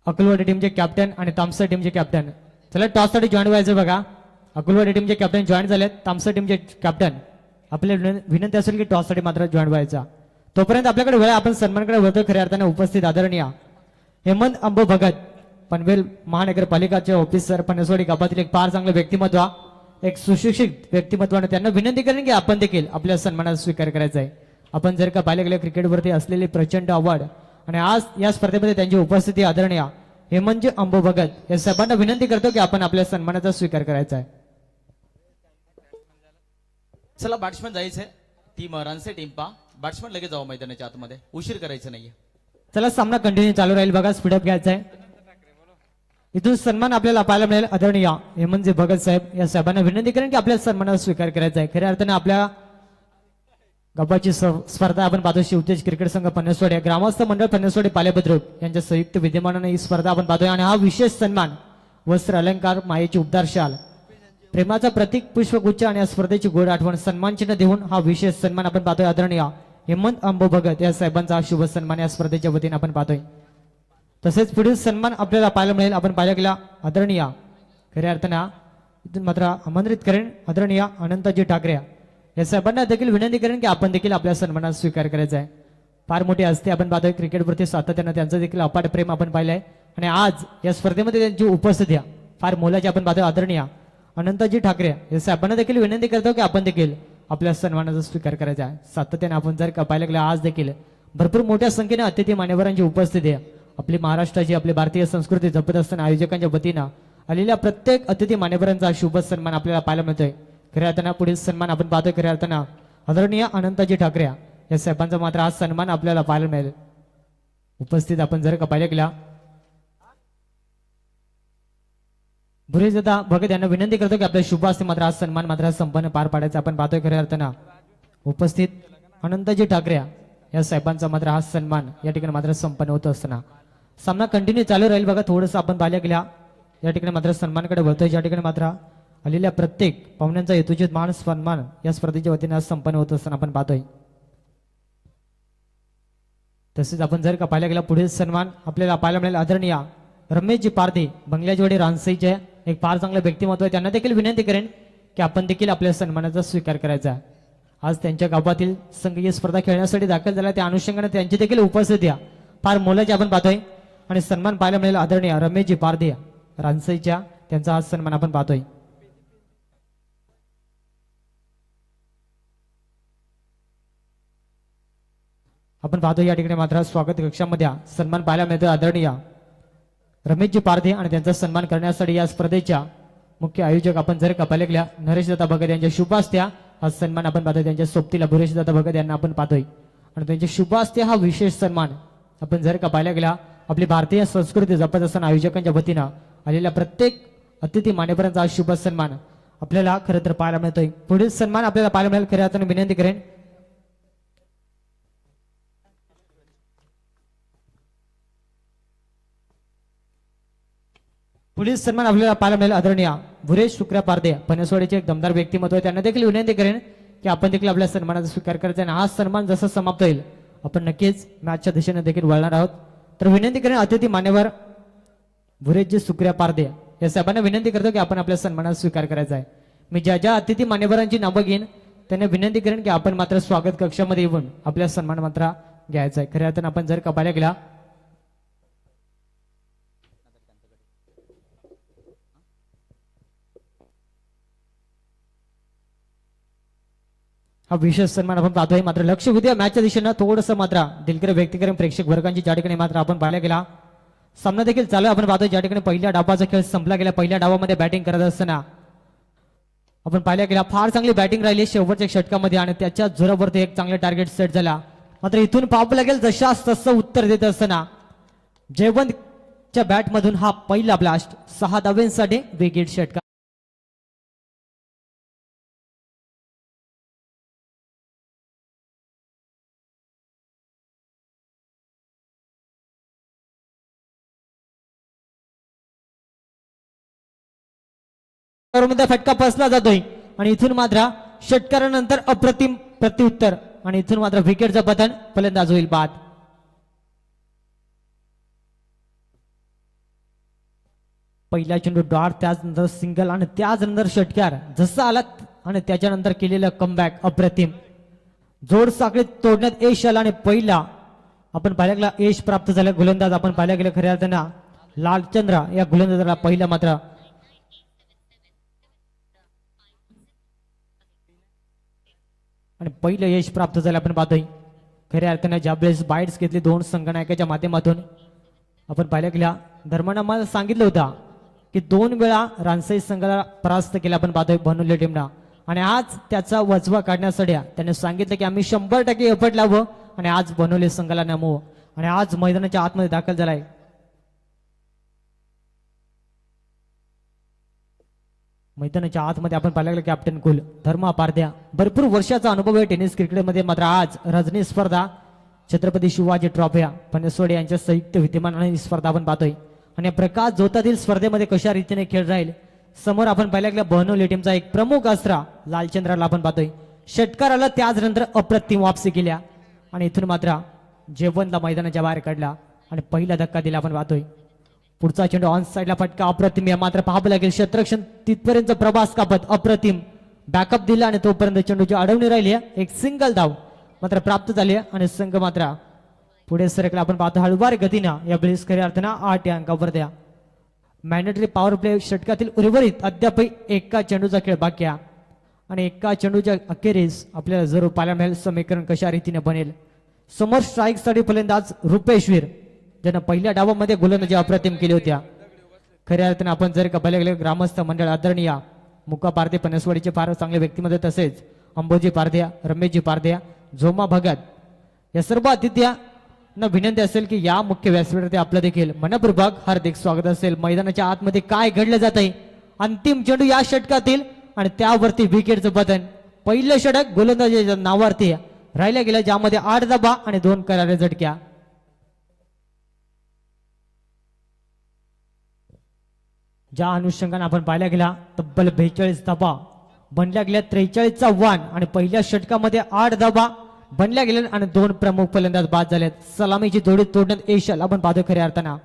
अकुलवाडी टीमचे कॅप्टन आणि तामसई टीमचे कॅप्टन. चला टॉस साठी जॉईन व्हायचं बघा. अकुलवाडी टीमचे कॅप्टन जॉईन झालेत. तामसई टीमचे कॅप्टन आपल्याला विनंती असेल की टॉस साठी मात्र जॉईन व्हायचा. तोपर्यंत आपल्याकडे वेळ आपण सन्मानकडे वळतो. खऱ्या अर्थाने उपस्थित आदरणीय हेमंत आंब भगत पनवेल महानगरपालिकाचे ऑफिसर पनसवाडी गावातील एक फार चांगलं व्यक्तिमत्व एक सुशिक्षित व्यक्तिमत्व आणि त्यांना विनंती करेन की आपण देखील आपल्या सन्मानाचा स्वीकार करायचा आहे. आपण जर का पाहिलं गेलं क्रिकेटवरती असलेली प्रचंड आवड आणि आज या स्पर्धेमध्ये त्यांची उपस्थिती आदरणीय हेमंतजी आंब भगत या सर्वांना विनंती करतो की आपण आपल्या सन्मानाचा स्वीकार करायचा आहे. चला बॅट्समॅन जायचंय. टीम रनसे टीम पा बॅट्समॅन लगेच जाऊ मैदानाच्या आतमध्ये. उशीर करायचं नाहीये. चला सामना कंटिन्यू चालू राहील बघा. स्पीडअप घ्यायचा आहे. इथून सन्मान आपल्याला पाहायला मिळेल आदरणीय हेमंतजी भगत साहेब या साहेबांना विनंती करेन की आपल्या सन्मानाचा स्वीकार करायचा आहे. खऱ्या अर्थाने आपल्या गप्पाची स्पर्धा आपण पाहतो. शिवतेज क्रिकेट संघ पनसवाडी ग्रामस्थ मंडळ पनसवाडी पालेबद्रुक यांच्या संयुक्त विद्यमानाने ही स्पर्धा आपण पाहतोय आणि हा विशेष सन्मान वस्त्र अलंकार मायेची उबदार शाल प्रेमाचा प्रतीक पुष्पगुच्छ आणि या स्पर्धेची गोड आठवण सन्मान चिन्ह देऊन हा विशेष सन्मान आपण पाहतोय. आदरणीय हेमंत आंब भगत या साहेबांचा हा शुभ सन्मान या स्पर्धेच्या वतीने आपण पाहतोय. तसेच पुढील सन्मान आपल्याला पाहायला मिळेल. आपण पाहिला गेला आदरणीय खऱ्या अर्थानं इथून मात्र आमंत्रित करेन आदरणीय अनंतजी ठाकरे या साहेबांना देखील विनंती करेन की आपण देखील आपल्या सन्मानाचा स्वीकार करायचा आहे. फार मोठी असते आपण पाहतोय क्रिकेटवरती सातत्यानं त्यांचं देखील अपाट प्रेम आपण पाहिलंय आणि आज या स्पर्धेमध्ये त्यांची उपस्थिती फार मोलाची आपण पाहतोय. आदरणीय अनंतजी ठाकरे या साहेबांना देखील विनंती करतो की आपण देखील आपल्या सन्मानाचा स्वीकार करायचा आहे. सातत्याने आपण जर का पाहायला गेलं आज देखील भरपूर मोठ्या संख्येने अतिथी मान्यवरांची उपस्थिती आहे. आपली महाराष्ट्राची आपली भारतीय संस्कृती जपत असताना आयोजकांच्या वतीनं आलेल्या प्रत्येक अतिथी मान्यवरांचा शुभ सन्मान आपल्याला पाहायला मिळतोय. खऱ्या अर्थानं पुढील सन्मान आपण पाहतोय. खऱ्या अर्थानं आदरणीय अनंतजी ठाकरे या साहेबांचा मात्र हा सन्मान आपल्याला पाहायला मिळेल. उपस्थित आपण जर का पाहिलं गेला भुरेजदा भगत यांना विनंती करतो की आपल्या शुभ असते मात्र हा सन्मान मात्र संपन्न पार पाडायचा आपण पाहतोय. खऱ्या अर्थानं उपस्थित अनंतजी ठाकरे या साहेबांचा मात्र हा सन्मान या ठिकाणी मात्र संपन्न होत असताना सामना कंटिन्यू चालू राहील बघा. थोडंसं आपण पाहिलं गेल्या या ठिकाणी मात्र सन्मानकडे वळतोय. ज्या ठिकाणी मात्र आलेल्या प्रत्येक पाहुण्यांचा हेतुचित मान सन्मान या स्पर्धेच्या वतीने आज संपन्न होत असताना आपण पाहतोय. तसेच आपण जर का पाहिलं गेला पुढील सन्मान आपल्याला पाहायला मिळेल. आदरणीय रमेशजी पारदे बंगल्याचीवाडी रानसईचे एक फार चांगलं व्यक्तिमत्व आहे. त्यांना देखील विनंती करेन की आपण देखील आपल्या सन्मानाचा स्वीकार करायचा आहे. आज त्यांच्या गावातील संघीय स्पर्धा खेळण्यासाठी दाखल झाला त्या अनुषंगाने त्यांची देखील उपस्थिती फार मोलाची आपण पाहतोय आणि सन्मान पाहायला मिळेल. आदरणीय रमेशजी पारदे रानसईच्या त्यांचा हा सन्मान आपण पाहतोय. आपण पाहतो या ठिकाणी मात्र स्वागत कक्षामध्ये सन्मान पाहायला मिळतो आदरणीय रमेशजी पारधे आणि त्यांचा सन्मान करण्यासाठी या स्पर्धेच्या मुख्य आयोजक आपण जर का पाहिल्या नरेश दादा भगत यांच्या शुभ हस्ते हा सन्मान आपण पाहतोय. त्यांच्या सोबतीला भुरेश दादा भगत यांना आपण पाहतोय आणि त्यांच्या शुभ हस्ते हा विशेष सन्मान आपण जर का पाहिला गेला आपली भारतीय संस्कृती जपत असताना आयोजकांच्या वतीनं आलेल्या प्रत्येक अतिथी मान्यवरांचा हा शुभ सन्मान आपल्याला खरं तर पाहायला मिळतोय. पुढील सन्मान आपल्याला पाहायला मिळेल. खऱ्या अर्थाने विनंती करेन पुढील सन्मान आपल्याला पाहायला मिळेल आदरणीय भुरेश शुक्रा पारदे पनसवाडीचे एक दमदार व्यक्तिमत्व आहे. त्यांना देखील विनंती करेन की आपण देखील आपल्या सन्मानाचा स्वीकार करायचा आणि हा सन्मान जसा समाप्त होईल आपण नक्कीच मॅचच्या दिशेने देखील वळणार आहोत. तर विनंती करेन अतिथी मान्यवर भुरेशजी शुक्रिया पारदे या साहेबांना विनंती करतो की आपण आपल्या सन्मानाचा स्वीकार करायचा आहे. मी ज्या ज्या अतिथी मान्यवरांची नावं घेईन त्यांना विनंती करेन की आपण मात्र स्वागत कक्षामध्ये येऊन आपल्या सन्मान मात्र घ्यायचा आहे. खऱ्या अर्थानं आपण जर का पाहायला गेला हा विशेष सन्मान आपण पाहतोय. मात्र लक्ष विद्या मॅचच्या दिशेनं थोडंसं मात्र दिलगिरी व्यक्त करेन प्रेक्षक वर्गांची ज्या ठिकाणी मात्र आपण पाहायला गेला सामना देखील चालू आहे. आपण पाहतोय ज्या ठिकाणी पहिल्या डावाचा खेळ संपला गेला पहिल्या डावामध्ये बॅटिंग करत असताना आपण पाहायला गेला फार चांगली बॅटिंग राहिली शेवटच्या षटकामध्ये आणि त्याच्या जोरावरती एक चांगले टार्गेट सेट झाला. मात्र इथून पाहावं लागेल जशास तसं उत्तर देत असताना जयवंतच्या बॅटमधून हा पहिला ब्लास्ट 6 धावांसाठी विकेट षटकार मध्ये फटका बसला जातोय आणि इथून मात्र षटकारानंतर अप्रतिम प्रत्युत्तर आणि इथून मात्र विकेटचं पतन फलंदाज होईल बाद. पहिला चेंडू डॉट त्याचनंतर सिंगल आणि त्याचनंतर षटकार जसं आला आणि त्याच्यानंतर केलेलं कमबॅक अप्रतिम जोड साखळी तोडण्यात यश आला आणि पहिला आपण पाहायला गेला यश प्राप्त झालं गोलंदाज आपण पाहायला गेलं खऱ्या अर्थानं लालचंद्र या गोलंदाजाला पहिला मात्र आणि पहिलं यश प्राप्त झालं आपण पाहतोय. खऱ्या अर्थानं ज्यावेळेस बाईट्स घेतली 2 संगणकाच्या माध्यमातून आपण पाहिल्या गेल्या धर्मानं मला सांगितलं होतं की 2 वेळा रानसाई संघाला परास्त केला आपण पाहतोय बनवले टीमना आणि आज त्याचा वचवा काढण्यासाठी त्याने सांगितलं की आम्ही 100% एफर्ट लावू आणि आज बनवले संघाला नामवू आणि आज मैदानाच्या आतमध्ये दाखल झालाय. मैदानाच्या आतमध्ये आपण पाहिलं गेलं कॅप्टन कुल धर्मा पारद्या भरपूर वर्षाचा अनुभव आहे टेनिस क्रिकेटमध्ये. मात्र आज रजनी स्पर्धा छत्रपती शिवाजी ट्रॉफी पनसवाडी यांच्या संयुक्त विद्यमानाने ही स्पर्धा आपण पाहतोय आणि प्रकाश जोतातील स्पर्धेमध्ये कशा रीतीने खेळ राहील समोर आपण पाहिलं गेलं बनवली टीमचा एक प्रमुख अस्त्र लालचंद्राला आपण पाहतोय. षटकाराला त्याच नंतर अप्रतिम वापसी केल्या आणि इथून मात्र जयवंतला मैदानाच्या बाहेर काढला आणि पहिला धक्का दिला आपण पाहतोय. पुढचा चेंडू ऑन साईडला फटका अप्रतिम या मात्र पाहावं लागेल क्षेत्ररक्षण तिथपर्यंत प्रवास कापत अप्रतिम बॅकअप दिला आणि तोपर्यंत चेंडूची अडवणी राहिली एक सिंगल धाव मात्र प्राप्त झाली आणि संघ मात्र पुढे सरकला. आपण पाहतो हळूवार गतीनं या ब्लेस खऱ्या अर्थानं 8 या अंकावर द्या. मॅन्डेटरी पॉवर प्ले षटकातील उर्वरित अद्याप एका चेंडूचा खेळ बाकी आहे आणि एका चेंडूच्या अखेरीस आपल्याला जरूर पाहायला मिळेल समीकरण कशा रीतीने बनेल. समोर स्ट्राईक साठी फलंदाज रुपेशवीर ज्यानं पहिल्या डावामध्ये गोलंदाजी अप्रतिम केली होत्या. खऱ्या अर्थानं आपण जर का पाहिलं गेलं ग्रामस्थ मंडळ आदरणीय मुक्का पारदे पनसवाडीचे फार चांगले व्यक्तिमत्व तसेच अंबोजी पारद्या रमेशजी पारद्या झोमा भगत या सर्व अतिथ्यांना विनंती असेल की या मुख्य व्यासपीठावरती आपलं देखील मनपूर्वक हार्दिक स्वागत असेल. मैदानाच्या आतमध्ये काय घडलं जात आहे अंतिम चेंडू या षटकातील आणि त्यावरती विकेटचं बटन पहिलं षटक गोलंदाजीच्या नावावरती राहिल्या गेलं ज्यामध्ये 8 धावा आणि 2 करारे झटक्या. ज्या अनुषंगाने आपण पाहिला गेला तब्बल 42 धावा बनल्या गेल्या 43चा वन आणि पहिल्या षटकामध्ये 8 धावा बनल्या गेल्या आणि 2 प्रमुख फलंदाज बाद झालेत. सलामीची जोडी तोडण्यात यश आलं आपण पाहतो खऱ्या अर्थानं.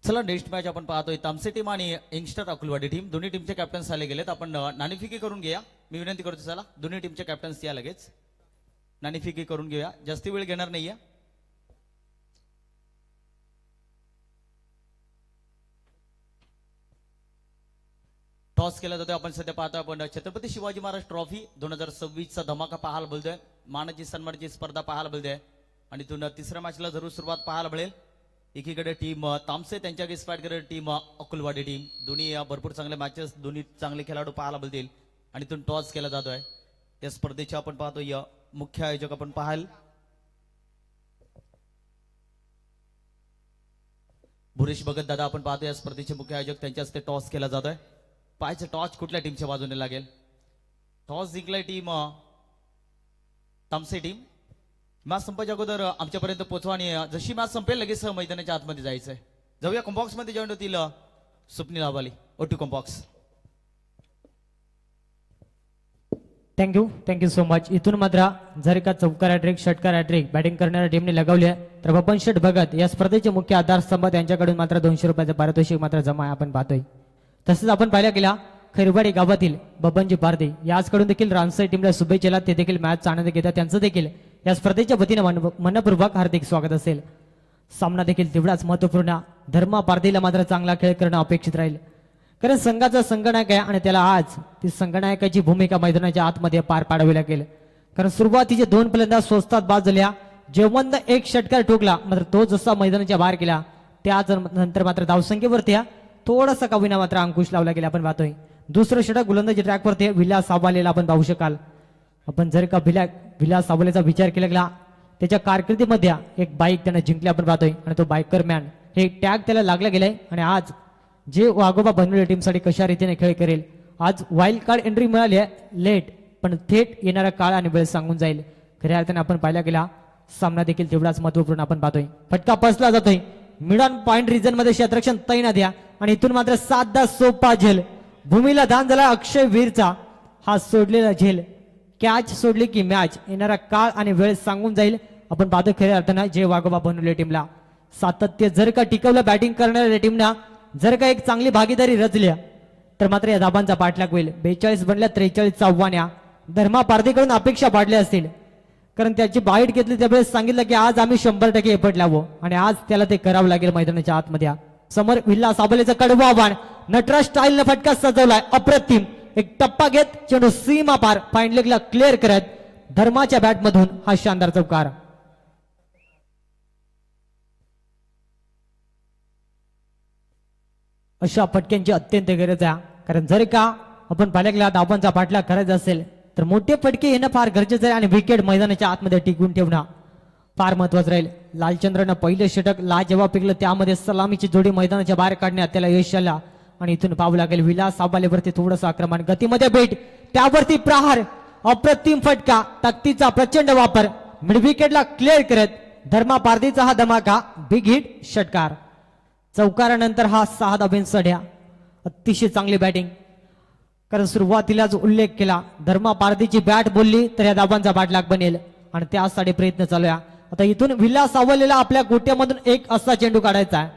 चला नेक्स्ट मॅच आपण पाहतोय तामसे टीम आणि यंगस्टर अकुलवाडी टीम दोन्ही टीमचे कॅप्टन्स आले गेलेत. आपण नाणेफेकी करून घेऊया मी विनंती करतो. चला दोन्ही टीमचे कॅप्टन्स या लगेच नाणेफेकी करून घेऊया जास्ती वेळ घेणार नाहीये. टॉस केला जातोय. आपण सध्या पाहतोय आपण छत्रपती शिवाजी महाराज ट्रॉफी 2026 चा धमाका पाहायला बोलतोय. मानाची सन्मानाची स्पर्धा पाहायला बोलतोय आणि इथून तिसऱ्या मॅचला जरूर सुरुवात पाहायला मिळेल. एकीकडे टीम तामसे त्यांच्या स्पाईट करत टीम अकुलवाडी टीम दोन्ही भरपूर चांगले मॅचेस दोन्ही चांगले खेळाडू पाहायला बोलतील आणि इथून टॉस केला जातोय. या स्पर्धेचे आपण पाहतोय मुख्य आयोजक आपण पाहाल भुरेश भगत दादा आपण पाहतो. या स्पर्धेचे मुख्य आयोजक त्यांच्या हस्ते टॉस केला जातोय. पाहायचं टॉस कुठल्या टीमच्या बाजूने लागेल. टॉस जिंकलाय टीम तामसे टीम. मॅच संपायच्या अगोदर आमच्यापर्यंत पोहोचवा आणि जशी मॅच संपेल लगेच मैदानाच्या आतमध्ये जायचंय. जाऊया कॉम्बॉक्स मध्ये जॉईन होतील स्वप्नील आवाली ओटू कॉम्बॉक्स. Thank you so much. इथून मात्र जर का चौकार हॅट्रिक षटकार हॅट्रिक बॅटिंग करणाऱ्या टीमने लगावली आहे तर बबन शेठ भगत या स्पर्धेचे मुख्य आधारस्तंभ त्यांच्याकडून मात्र 200 रुपयाचं पारितोषिक मात्र जमा आहे आपण पाहतोय. तसंच आपण पाहिलं गेला खैरवाडी गावातील बबनजी पारदे याचकडून देखील रामसाई टीमला शुभेच्छा. ते देखील मॅच आनंद घेतात. त्यांचं देखील या स्पर्धेच्या वतीने मनपूर्वक हार्दिक स्वागत असेल. सामना देखील तेवढाच महत्वपूर्ण. धर्मा पारदेला मात्र चांगला खेळ करणं अपेक्षित राहील कारण संघाचा संगणक आहे आणि त्याला आज ती संगणकाची भूमिका मैदानाच्या आतमध्ये पार पाडावी लागेल. कारण सुरुवातीचे 2 फलंदाज स्वस्तात बाद झाल्या. जेवण एक षटकार ठोकला मात्र तो जसा मैदानाच्या बाहेर गेला त्याच नंतर मात्र धावसंख्येवरती थोडासा का विना मात्र अंकुश लावला गेला आपण पाहतोय. दुसरं षटक गोलंदाजी ट्रॅकवरती विलास साबालेला आपण पाहू शकाल. आपण जर का विलास साबालेचा विचार केला गेला त्याच्या कारकिर्दीमध्ये एक बाईक त्याने जिंकली आपण पाहतोय आणि तो बाईकर मॅन हे टॅग त्याला लागला गेलाय आणि आज जे वाघोबा बनवलेल्या टीमसाठी कशा रीतीने खेळ करेल. आज वाईल्ड कार्ड एंट्री मिळाली आहे लेट पण थेट येणारा काळ आणि वेळ सांगून जाईल. खऱ्या अर्थाने आपण पाहिला गेला सामना देखील तेवढाच महत्वपूर्ण आपण पाहतोय. फटका पसला जातोय मिड ऑन पॉइंट रिजन मध्ये क्षेत्ररक्षण तैनात या आणि इथून मात्र साधा सोपा झेल भूमीला दान झाला अक्षय वीरचा. हा सोडलेला झेल कॅच सोडली की मॅच येणारा काळ आणि वेळ सांगून जाईल. आपण पाहतो खऱ्या अर्थानं जे वाघोबा बनवले टीमला सातत्य जर का टिकवलं बॅटिंग करणाऱ्या टीमना जर का एक चांगली भागीदारी रचल्या तर मात्र या धाबांचा पाठलाग होईल. 42 बनल्या 43 आव्हान्या धर्मा पारदेकडून अपेक्षा पाडल्या असतील कारण त्याची बाईट घेतली त्यावेळेस सांगितलं की आज आम्ही 100% एफर्ट लावू आणि आज त्याला ते करावं लागेल मैदानाच्या आतमध्ये. समोर विल्ला साबलेचं कडवं आव्हान नटराज स्टाईलनं फटका सजवलाय अप्रतिम. एक टप्पा घेत चेंडू सीमा पार फाईन लेगला क्लिअर करत धर्माच्या बॅटमधून हा शानदार चौकार. अशा फटक्यांची अत्यंत गरज आहे कारण जर का आपण पाहिल्या धावांचा पाठलाग करायचा असेल तर मोठे फटके येणं फार गरजेचं आहे आणि विकेट मैदानाच्या आतमध्ये टिकवून ठेवणं फार महत्वाचं राहील. लालचंद्रनं पहिलं षटक जेव्हा पिकलं त्यामध्ये सलामीची जोडी मैदानाच्या बाहेर काढण्यात त्याला यश आला आणि इथून पाहावं लागेल विलास साबालेवरती थोडंसं आक्रमण गतीमध्ये भेट त्यावरती प्रहार अप्रतिम फटका ताकदीचा प्रचंड वापर मिड विकेटला क्लिअर करत धर्मा पारदीचा हा धमाका बिग हिट षटकार. चौकारानंतर हा 6 धाब्यांचा सड्या अतिशय चांगली बॅटिंग कारण सुरुवातीलाच उल्लेख केला धर्मा पारदीची बॅट बोलली तर या धाबांचा पाठलाग बनेल आणि त्यासाठी प्रयत्न चालू आहे. आता इथून विलास सावलेला आपल्या गोट्यामधून एक असा चेंडू काढायचा आहे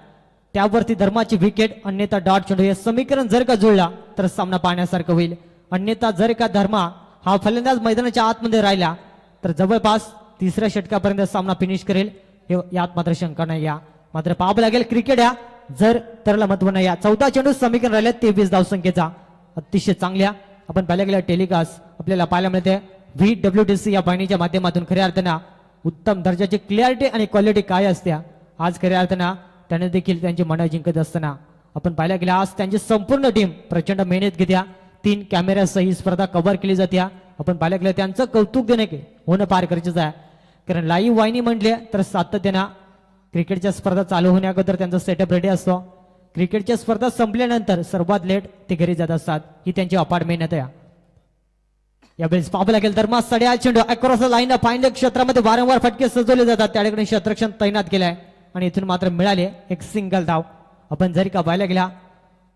त्यावरती धर्माची विकेट अन्यथा डॉट चेंडू हे समीकरण जर का जुळला तर सामना पाहण्यासारखं होईल. अन्यथा जर का धर्मा हा फलंदाज मैदानाच्या आतमध्ये राहिला तर जवळपास 3ऱ्या षटकापर्यंत सामना फिनिश करेल यात मात्र शंका नाही. या मात्र पाहावं लागेल क्रिकेट या जर तरला महत्व नाही. 14 चेंडू समीकरण राहिले 23 धावसंख्येचा अतिशय चांगल्या आपण पाहिल्या गेल्या टेलिकास्ट आपल्याला पाहायला मिळते VWTC या वाहिनीच्या माध्यमातून. खऱ्या अर्थानं उत्तम दर्जाची क्लिअरिटी आणि क्वालिटी काय असते आज खऱ्या अर्थानं त्याने देखील त्यांची मनं जिंकत असताना आपण पाहिल्या गेल्या आज त्यांची संपूर्ण टीम प्रचंड मेहनत घेत्या. 3 कॅमेऱ्यासह ही स्पर्धा कव्हर केली जाते. आपण पाहिल्या गेल्या त्यांचं कौतुक देणे होणं फार गरजेचं आहे कारण लाईव्ह वाहिनी म्हटले तर सातत्यानं क्रिकेटच्या स्पर्धा चालू होण्याअगोदर त्यांचा सेटअप रेडी असतो. क्रिकेटच्या स्पर्धा संपल्यानंतर सर्वात लेट ते घरी जात असतात. ही त्यांची अपार मेहनत आहे. यावेळेस पाहावं लागेल धर्मा सड्या चेंडू अक्रॉस लाईन फाईन क्षेत्रामध्ये वारंवार फटके सजवले जातात त्या ठिकाणी क्षेत्ररक्षण तैनात केलंय आणि इथून मात्र मिळाले एक सिंगल धाव. आपण जरी का पाहायला गेला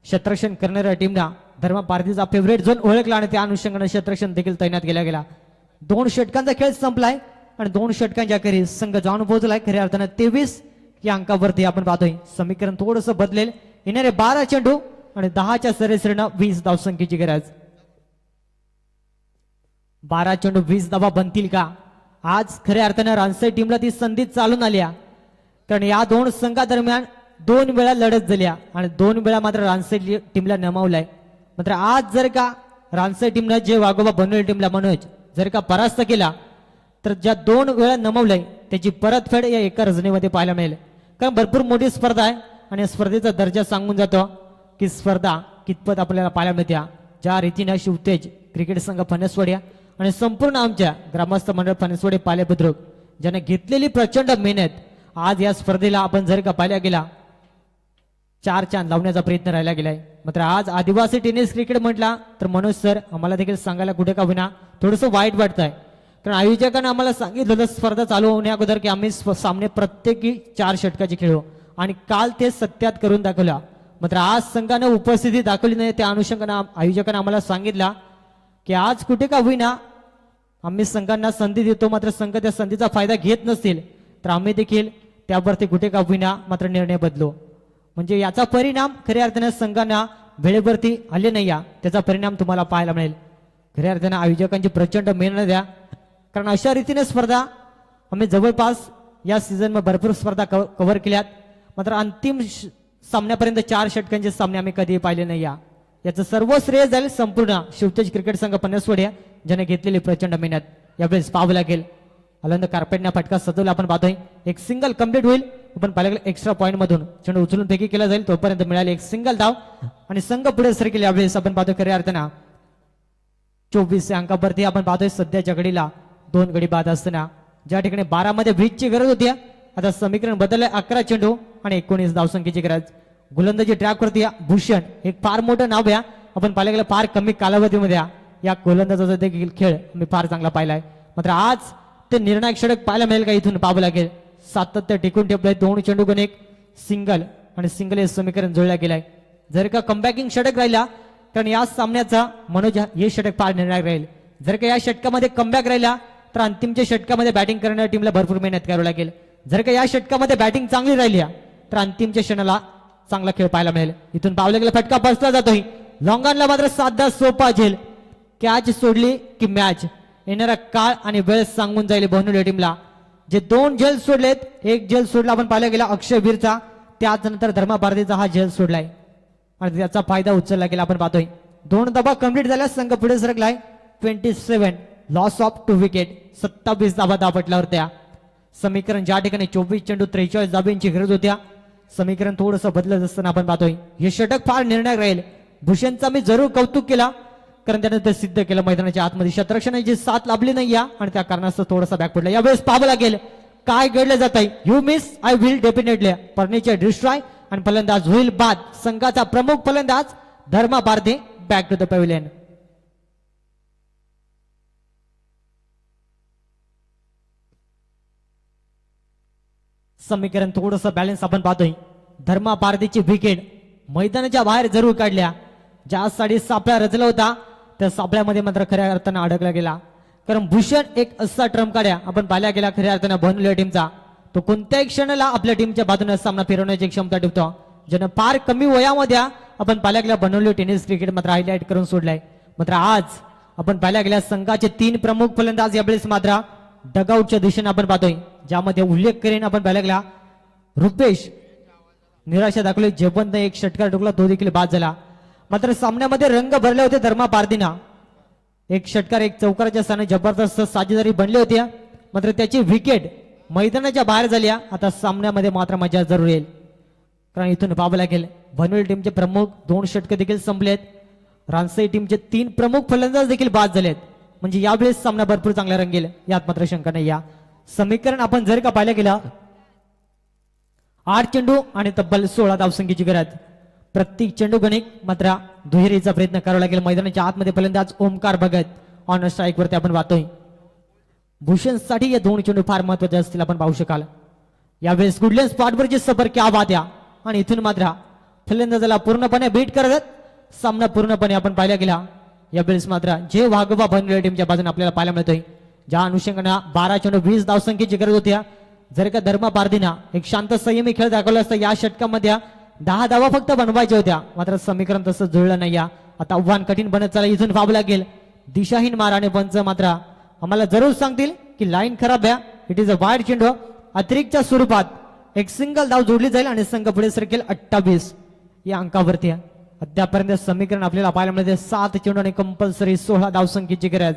क्षेत्ररक्षण करणाऱ्या टीमना धर्मा पारदीचा फेवरेट झोन ओळखला आणि त्या अनुषंगाने क्षेत्ररक्षण देखील तैनात केला गेला. 2 षटकांचा खेळ संपलाय आणि 2 षटकांच्या अखेरीस संघ जाऊन पोहोचलाय. खऱ्या अर्थानं 23 या अंकावरती आपण पाहतोय समीकरण थोडंसं बदलेल. येणारे 12 चेंडू आणि 10च्या सरासरीनं 20 धावसंख्येची गरज. 12 चेंडू 20 धावा बनतील का आज खऱ्या अर्थानं रानसाई टीमला ती संधी चालून आल्या कारण या 2 संघादरम्यान 2 वेळा लढत झाल्या आणि 2 वेळा मात्र रानसाई टीमला नमावलाय. मात्र आज जर का रानसई टीमनं जे वाघोबा बनवलेल्या टीमला मनोज जर का परास्त केला तर ज्या 2 वेळा नमवलंय त्याची परतफेड या एका रजनीमध्ये पाहायला मिळेल. कारण भरपूर मोठी स्पर्धा आहे आणि या स्पर्धेचा दर्जा सांगून जातो की स्पर्धा कितपत आपल्याला पाहायला मिळते. ज्या रीतीने शिवतेज क्रिकेट संघ फणसवाडी आणि संपूर्ण आमच्या ग्रामस्थ मंडळ फणसवाडी पाले बुद्रुक ज्याने घेतलेली प्रचंड मेहनत आज या स्पर्धेला आपण जर का पाहिल्या गेला 4 चांद लावण्याचा प्रयत्न राहिला गेलाय. मात्र आज आदिवासी टेनिस क्रिकेट म्हटला तर मनोज सर आम्हाला देखील सांगायला कुठे का होईना थोडंसं वाईट वाटतंय. कारण आयोजकांना आम्हाला सांगितलं होतं स्पर्धा चालू होण्या अगोदर की आम्ही सामने प्रत्येकी 4 षटकाचे खेळू आणि काल ते सत्यात करून दाखवला. मात्र आज संघानं उपस्थिती दाखवली नाही. त्या अनुषंगाने आयोजकांना आम्हाला सांगितलं की आज कुठे का होईना आम्ही संघांना संधी देतो मात्र संघ त्या संधीचा फायदा घेत नसतील तर आम्ही देखील त्यावरती कुठे का होईना मात्र निर्णय बदलू. म्हणजे याचा परिणाम खऱ्या अर्थाने संघांना वेळेवरती आले नाही त्याचा परिणाम तुम्हाला पाहायला मिळेल. खऱ्या अर्थाने आयोजकांची प्रचंड मेहनत द्या कारण अशा रीतीने स्पर्धा आम्ही जवळपास या सीझन मध्ये भरपूर स्पर्धा कव्हर केल्यात. मात्र अंतिम सामन्यापर्यंत 4 षटकांचे सामने आम्ही कधीही पाहिले नाही. याचं सर्व श्रेय जाईल संपूर्ण शिवतेज क्रिकेट संघ फणसवाडी ज्याने घेतलेली प्रचंड मेहनत. यावेळेस पाहावं लागेल अलंद कार्पेटना फटका सजवला आपण पाहतोय. एक सिंगल कंप्लीट होईल. आपण पाहिलं एक्स्ट्रा पॉईंट मधून चेंडू उचलून फेकी केला जाईल तोपर्यंत मिळाली एक सिंगल धाव आणि संघ पुढे सरकेल. यावेळेस आपण पाहतोय खऱ्या अर्थानं 24 अंकावरती आपण पाहतोय सध्याच्या घडीला 2 गडी बाद असताना ज्या ठिकाणी 12 मध्ये ब्रिजची गरज होती आता समीकरण बदललंय. 11 चेंडू आणि 19 धावसंख्येची गरज. गोलंदाजी ट्रॅकवरती भूषण एक फार मोठं नाव आहे. आपण पाहिलं गेलं फार कमी कालावधीमध्ये या गोलंदाजाचा देखील खेळ मी फार चांगला पाहिलाय. मात्र आज ते निर्णायक षटक पाहायला मिळेल का इथून पाहावं लागेल. सातत्य टिकून ठेवलंय. 2 चेंडू गुण 1 सिंगल आणि सिंगल हे समीकरण जुळल्या गेलंय. जर का कमबॅकिंग षटक राहिला कारण या सामन्याचा मनोज हे षटक फार निर्णायक राहील. जर का या षटकामध्ये कमबॅक राहिला तर अंतिमच्या षटकामध्ये बॅटिंग करणाऱ्या टीमला भरपूर मेहनत करावी लागेल. जर का या षटकामध्ये बॅटिंग चांगली राहिली तर अंतिमच्या क्षणाला चांगला खेळ पाहायला मिळेल. इथून पावला गेला फटका बसला जातोय. लॉंगॉनला मात्र साधा सोपा झेल. कॅच सोडली की मॅच. येणारा काळ आणि वेळ सांगून जाईल बनवलेल्या टीमला. जे 2 झेल सोडलेत, एक झेल सोडला आपण पाहिला गेला अक्षय वीरचा, त्यानंतर धर्मा भारतीचा हा झेल सोडलाय आणि त्याचा फायदा उचलला गेला. आपण पाहतोय 2 धावा कंप्लीट झाल्या. संघ पुढे सरकलाय. 27 लॉस ऑफ 2 विकेट. 27 धावा दापटल्यावर त्या समीकरण ज्या ठिकाणी 24 चेंडू 43 धाब्यांची गरज होत्या समीकरण थोडंसं बदलत असताना आपण पाहतोय हे षटक फार निर्णायक राहील. भूषणचा मी जरूर कौतुक केला कारण त्याने ते सिद्ध केलं. मैदानाच्या आतमध्ये शतरक्षणाची साथ लाभली नाही आणि त्या कारणास्तव थोडासा बॅक पडला. यावेळेस पाहावं लागेल काय घडलं जात आहे. You miss I will definitely furniture destroy आणि फलंदाज होईल बाद. संघाचा प्रमुख फलंदाज Dharma Bharati back to the pavilion. समीकरण थोडंसं बॅलन्स आपण पाहतोय. धर्मा भारतीची विकेट मैदानाच्या बाहेर जरूर काढल्या. ज्यासाठी सापळा रचला होता त्या सापळ्यामध्ये मात्र खऱ्या अर्थानं अडकला गेला. कारण भूषण एक असा ट्रम्प काढ्या आपण पाहिला गेला खऱ्या अर्थानं बनवलेल्या टीमचा. तो कोणत्याही क्षणाला आपल्या टीमच्या बाजूने सामना फिरवण्याची क्षमता ठेवतो. ज्यानं फार कमी वयामध्ये आपण पाहिला गेला बनवलेले टेनिस क्रिकेट मात्र हायलाइट करून सोडलाय. मात्र आज आपण पाहिला गेल्या संघाचे 3 प्रमुख फलंदाज यावेळेस मात्र डगआउटच्या दिशेने आपण पाहतोय. ज्यामध्ये उल्लेख करेन आपण पाहिला गेला रुपेश निराशा दाखवली. जेवंत एक षटकार टोकला तो देखील बाद झाला. मात्र सामन्यामध्ये रंग भरले होते धर्मा भारतीना. एक षटकार एक चौकाराच्या स्थानी जबरदस्त साजेदारी बनली होती. मात्र त्याची विकेट मैदानाच्या बाहेर झाली. आता सामन्यामध्ये मात्र मजा जरूर येईल. कारण इथून पाहावं लागेल बनवेल टीमचे प्रमुख 2 षटक देखील संपलेत. रानसई टीमचे 3 प्रमुख फलंदाज देखील बाद झालेत. म्हणजे यावेळेस सामना भरपूर चांगला रंगेल यात मात्र शंका नाही. या समीकरण आपण जर का पाहिलं गेलं 8 चेंडू आणि तब्बल 16 धावसंख्येची गरज. प्रत्येक चेंडू गणिक मात्र दुहेरीचा प्रयत्न करावा लागेल. मैदानाच्या आतमध्ये फलंदाज ओमकार भगत ऑन स्ट्राईक वरती आपण पाहतोय. भूषणसाठी या 2 चेंडू फार महत्वाचे असतील आपण पाहू शकाल. यावेळेस गुडलँड स्पॉटवरची सफर क्या बात या आणि इथून मात्र फलंदाजाला पूर्णपणे बीट करत सामना पूर्णपणे आपण पाहिला गेला. यावेळेस मात्र जे वाघोबा बनवलेल्या टीमच्या बाजूने आपल्याला पाहायला मिळतोय. ज्या अनुषंगाने 12 चेंडू 20 धावसंख्येची गरज होत्या. जर का धर्मा भारतीना एक शांत संयमी खेळ दाखवला असता या षटकामध्ये 10 धावा फक्त बनवायच्या होत्या. मात्र समीकरण तसं जुळलं नाही. आता आव्हान कठीण बनत चाललं. इथून पाहावं लागेल दिशाहीन माराने पंच मात्र आम्हाला जरूर सांगतील की लाईन खराब आहे. इट इज अ वाईड चेंडू. अतिरिक्तच्या स्वरूपात एक सिंगल धाव जोडली जाईल आणि संघ पुढे सरकेल 28 या अंकावरती. अद्यापर्यंत समीकरण आपल्याला पाहायला मिळते 7 चेंडू आणि कंपल्सरी 16 धावसंख्येची गरज.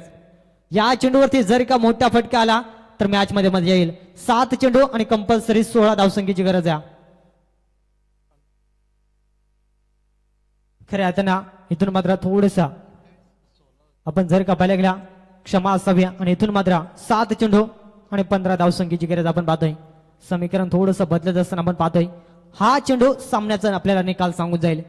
या चेंडूवरती जर का मोठा फटका आला तर मॅच मध्ये मजा येईल. 7 चेंडू आणि कंपल्सरी 16 धावसंख्येची गरज आहे. खऱ्या अर्थानं इथून मात्र थोडस आपण जर का पाहिल्या गेला क्षमा असावी आणि इथून मात्र 7 चेंडू आणि 15 धावसंख्येची गरज आपण पाहतोय. समीकरण थोडस बदलत असताना आपण पाहतोय हा चेंडू सामन्याचा आपल्याला निकाल सांगून जाईल.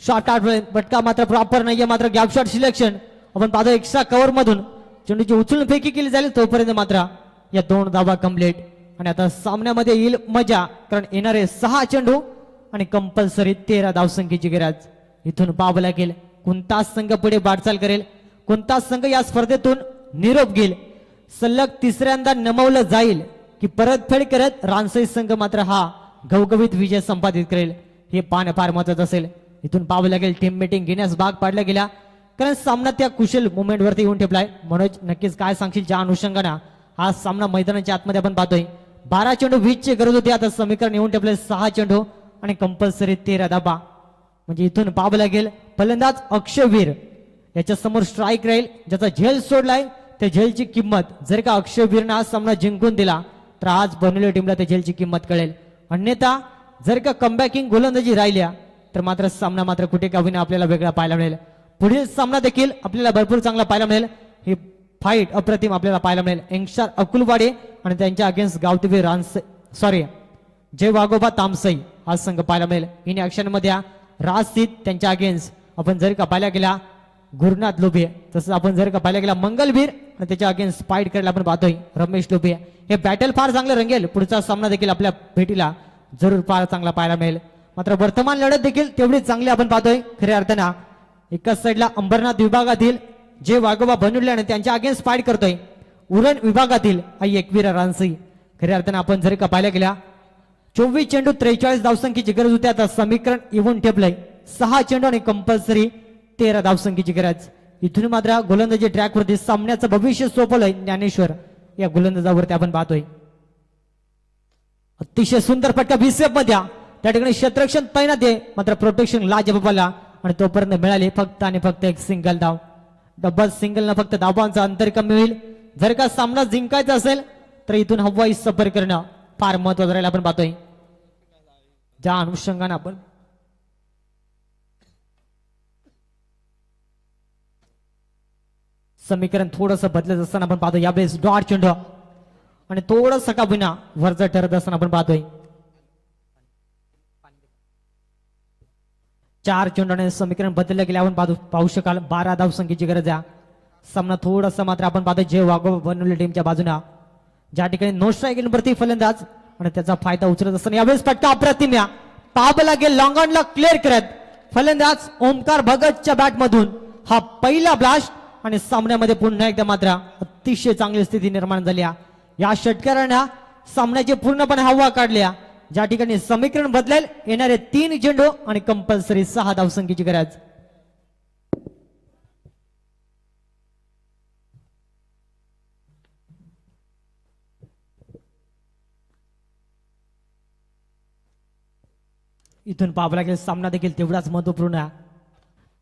शॉर्ट आउट फटका मात्र प्रॉपर नाहीये, मात्र गॅप शॉट सिलेक्शन आपण पाहतो. एक्स्ट्रा कव्हर मधून चेंडूची उचलून फेकी केली जाईल तोपर्यंत मात्र या 2 धावा कंप्लीट. आणि आता सामन्यामध्ये येईल मजा, कारण येणारे 6 चेंडू आणि कंपल्सरी 13 धावसंख्येची गरज. इथून पाहावं लागेल कोणता संघ पुढे वाटचाल करेल, कोणता संघ या स्पर्धेतून निरोप घेईल. सलग तिसऱ्यांदा नमवलं जाईल की परतफेड करत रानसई संघ मात्र हा घवघवीत विजय संपादित करेल, हे पाहणं फार महत्वाचं असेल. इथून पाहावं लागेल टीम मीटिंग घेण्यास भाग पाडला गेला, कारण सामना त्या कुशल मुवमेंट वरती येऊन ठेपलाय. मनोज नक्कीच काय सांगशील ज्या अनुषंगाने हा सामना मैदानाच्या आतमध्ये आपण पाहतोय. 12 चेंडू 20 ची गरज होती, आता समीकरण येऊन ठेपले 6 चेंडू आणि कंपल्सरी 13 धाबा. म्हणजे इथून पाहावं लागेल फलंदाज अक्षयवीर याच्या समोर स्ट्राईक राहील, ज्याचा झेल सोडलाय त्या झेलची किंमत जर का अक्षयवीरनं हा सामना जिंकून दिला तर आज बनवलेल्या टीमला त्या झेलची किंमत कळेल. अन्यथा जर का कमबॅकिंग गोलंदाजी राहिल्या तर मात्र सामना मात्र कुठे का होईना आपल्याला वेगळा पाहायला मिळेल. पुढील सामना देखील आपल्याला भरपूर चांगला पाहायला मिळेल. ही फाईट अप्रतिम आपल्याला पाहायला मिळेल. यंगस्टर अकुलवाडे आणि त्यांच्या अगेन्स्ट गावठीवीर जय वाघोबा तामसई हा संघ पाहायला मिळेल. इन ऍक्शन मध्ये राजसित त्यांच्या अगेन्स्ट आपण जर का पाहायला गेला गुरुनाथ लोभे, तसंच आपण जर का पाहायला गेला मंगलवीर आणि त्याच्या अगेन्स्ट फाईट करायला आपण पाहतोय रमेश लोभे. हे बॅटल फार चांगलं रंगेल. पुढचा सामना देखील आपल्या भेटीला जरूर फार चांगला पाहायला मिळेल. मात्र वर्तमान लढत देखील तेवढीच चांगली आपण पाहतोय. खऱ्या अर्थानं एकाच साईडला अंबरनाथ विभागातील जे वाघोबा बनवले आणि त्यांच्या अगेन्स्ट फाईट करतोय उरण विभागातील आई एकवीरा रानसी. खऱ्या अर्थानं आपण जर का पाहायला गेला 24 चेंडू 43 धावसंख्येची गरज होती, आता समीकरण येऊन ठेपलंय 6 चेंडू आणि कंपल्सरी 13 धावसंख्येची गरज. इथून मात्र गोलंदाजी ट्रॅकवरती सामन्याचं भविष्य सोपवलंय ज्ञानेश्वर या गोलंदाजावरती आपण पाहतोय. अतिशय सुंदर फटका बीसेफ मध्ये, त्या ठिकाणी क्षेत्ररक्षण तैनात आहे, मात्र प्रोटेक्शन लाजबाबाला आणि तोपर्यंत मिळाले फक्त आणि फक्त एक सिंगल धाव. डबल सिंगल न फक्त धावांचा अंतर कमी होईल. जर का सामना जिंकायचा असेल तर इथून हवाई सफर करणं फार महत्वाचं राहील आपण पाहतोय. ज्या अनुषंगाने आपण समीकरण थोडंसं बदलत असताना आपण पाहतोय यावेळेस डॉट चेंडू आणि थोडस का विना वरचं ठरत असताना आपण पाहतोय 4 चेंडूने समीकरण बदललं गेले आपण पाहू शकाल 12 धावसंख्येची गरज आहे. सामना थोडासा मात्र आपण पाहतोय जे वाघोबा बनवले टीमच्या बाजूला, ज्या ठिकाणी नो स्ट्राईक वरती फलंदाज आणि त्याचा फायदा उचलत असताना यावेळेस फटका अप्रतिम या पाहावं लागेल लॉंगॉनला क्लिअर करत फलंदाज ओमकार भगतच्या बॅट मधून हा पहिला ब्लास्ट आणि सामन्यामध्ये पुन्हा एकदा मात्र अतिशय चांगली स्थिती निर्माण झाली. या षटकारांना सामन्याची पूर्णपणे हवा काढल्या, ज्या ठिकाणी समीकरण बदलेल येणारे 3 चेंडू आणि कंपल्सरी 6 धावसंख्येची गरज. इथून पाहावं लागेल सामना देखील तेवढाच महत्वपूर्ण.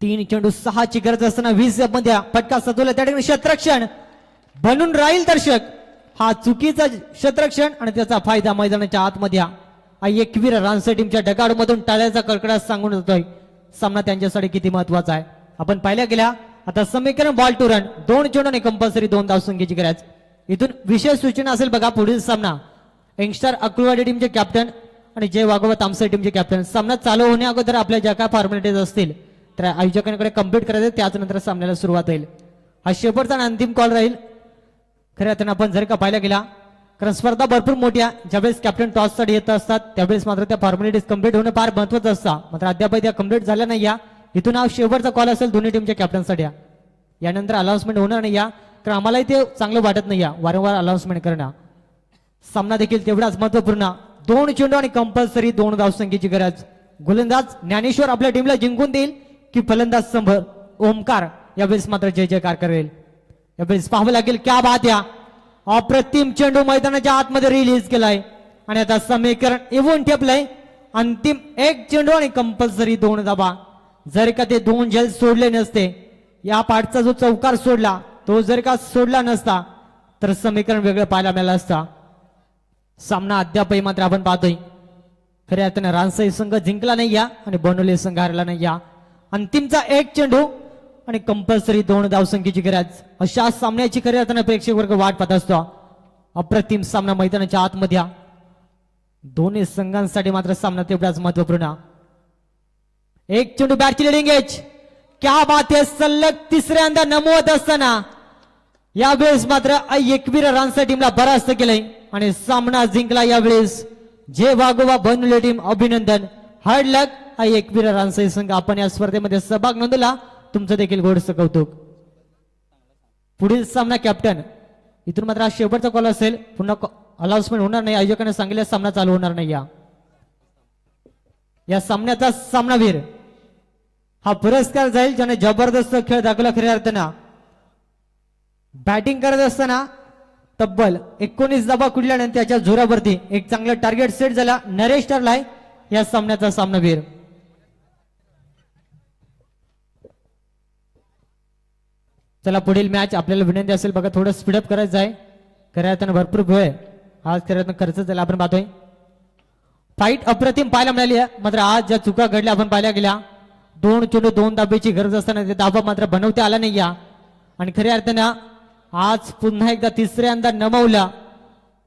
3 चेंडू 6 ची गरज असताना 20 मध्ये फटका सजवला, त्या ठिकाणी क्षेत्ररक्षण बनून राहील दर्शक. हा चुकीचा क्षेत्ररक्षण आणि त्याचा फायदा मैदानाच्या आतमध्ये एकवीर रानसे टीमच्या डगाड मधून टाळ्याचा कडकडाट सांगून जातोय. सामना त्यांच्यासाठी किती महत्वाचा आहे आपण पाहिल्या गेल्या. आता समीकरण बॉल टू रन 2 चेंडू आणि कंपल्सरी 2 धावसंख्येची गरज. इथून विशेष सूचना असेल बघा. पुढील सामना यंगस्टर अकुलवाडी टीमचे कॅप्टन आणि जय वाघोबा तामसे टीमचे कॅप्टन. सामना चालू होण्या अगोदर आपल्या ज्या काय फॉर्मॅलिटीज असतील तर आयोजकांकडे कंप्लीट करायचे, त्याच नंतर सामन्याला सुरुवात होईल. हा शेवटचा आणि अंतिम कॉल राहील. खऱ्या अर्थानं आपण जर का पाहिला गेला कारण स्पर्धा भरपूर मोठी आहे, ज्यावेळेस कॅप्टन टॉस साठी येत असतात त्यावेळेस मात्र त्या फॉर्मॅलिटीज कंप्लीट होणं फार महत्वाचं असतं. मात्र अद्याप त्या कंप्लीट झाल्या नाही. या इथून हा शेवटचा कॉल असेल दोन्ही टीमच्या कॅप्टनसाठी. यानंतर अनाउन्समेंट होणार नाही, कारण आम्हालाही ते चांगलं वाटत नाही वारंवार अनाउन्समेंट करणं. सामना देखील तेवढाच महत्वपूर्ण. 2 चेंडू आणि कंपल्सरी 2 धावसंख्येची गरज. गोलंदाज ज्ञानेश्वर आपल्या टीमला जिंकून देईल की फलंदाज संभर ओमकार यावेळेस मात्र जय जयकार करेल. यावेळेस पाहावं लागेल क्या बात या अप्रतिम चेंडू मैदानाच्या आतमध्ये रिलीज केलाय आणि आता समीकरण येऊन ठेपलंय. अंतिम 1 चेंडू आणि कंपल्सरी 2 धावा. जर का ते 2 जल सोडले नसते, या पाठचा जो चौकार सोडला तो जर का सोडला नसता तर समीकरण वेगळं पाहायला मिळालं असता. सामना अद्यापही मात्र आपण पाहतोय खऱ्या अर्थानं रानसाई संघ जिंकला नाही या आणि बनवले संघ हारला नाही या. अंतिमचा एक चेंडू आणि कंपल्सरी 2 धावसंख्येची गरज, अशा सामन्याची खऱ्या अर्थानं प्रेक्षक वर्ग वाट पाहत असतो. अप्रतिम सामना मैदानाच्या आतमध्ये, दोन्ही संघांसाठी मात्र सामना तेवढाच महत्वपूर्ण. एक चेंडू बॅटची लिडिंग एज, क्या बात आहे. सलग तिसऱ्यांदा नमवत असताना यावेळेस मात्र एकवीर रानसा टीमला बराचसं केलंय आणि सामना जिंकला यावेळेस. जे वागोवा बनवले टीम अभिनंदन. हार्ड लक एकवीर रानसाई संघ, आपण या स्पर्धेमध्ये सहभाग नोंदवला, तुमचं देखील गोडसं कौतुक. पुढील सामना कॅप्टन, इथून मात्र हा शेवटचा कॉल असेल, पुन्हा अनाउन्समेंट होणार नाही. आयोजकांनी सांगितलं सामना चालू होणार नाही. या सामन्याचा सामनावीर हा पुरस्कार जाईल ज्याने जबरदस्त खेळ दाखवला. खऱ्या अर्थानं बॅटिंग करत असताना तब्बल 19 धावा कुठल्यानंतर त्याच्या जोरावरती एक चांगलं टार्गेट सेट झाला. नरेश ठरलाय या सामन्याचा सामनावीर. चला पुढील मॅच आपल्याला विनंती असेल बघा, थोडं स्पीडअप करायचं आहे. खऱ्या अर्थानं भरपूर वेळ आज खऱ्या अर्थानं खर्च झाला आपण पाहतोय. फाईट अप्रतिम पाहायला मिळाली आहे, मात्र आज ज्या चुका घडल्या आपण पाहिल्या गेल्या, 2 चेंडू 2 धाब्याची गरज असताना ते धाबा मात्र बनवता आला नाही या. आणि खऱ्या अर्थानं आज पुन्हा एकदा तिसऱ्यांदा नमवला.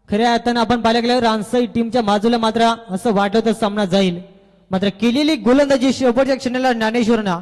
खऱ्या अर्थानं आपण पाहायला गेलं रानसाई टीमच्या बाजूला मात्र असं वाटत सामना जाईल, मात्र केलेली गोलंदाजी शेवटच्या क्षणाला ज्ञानेश्वरनं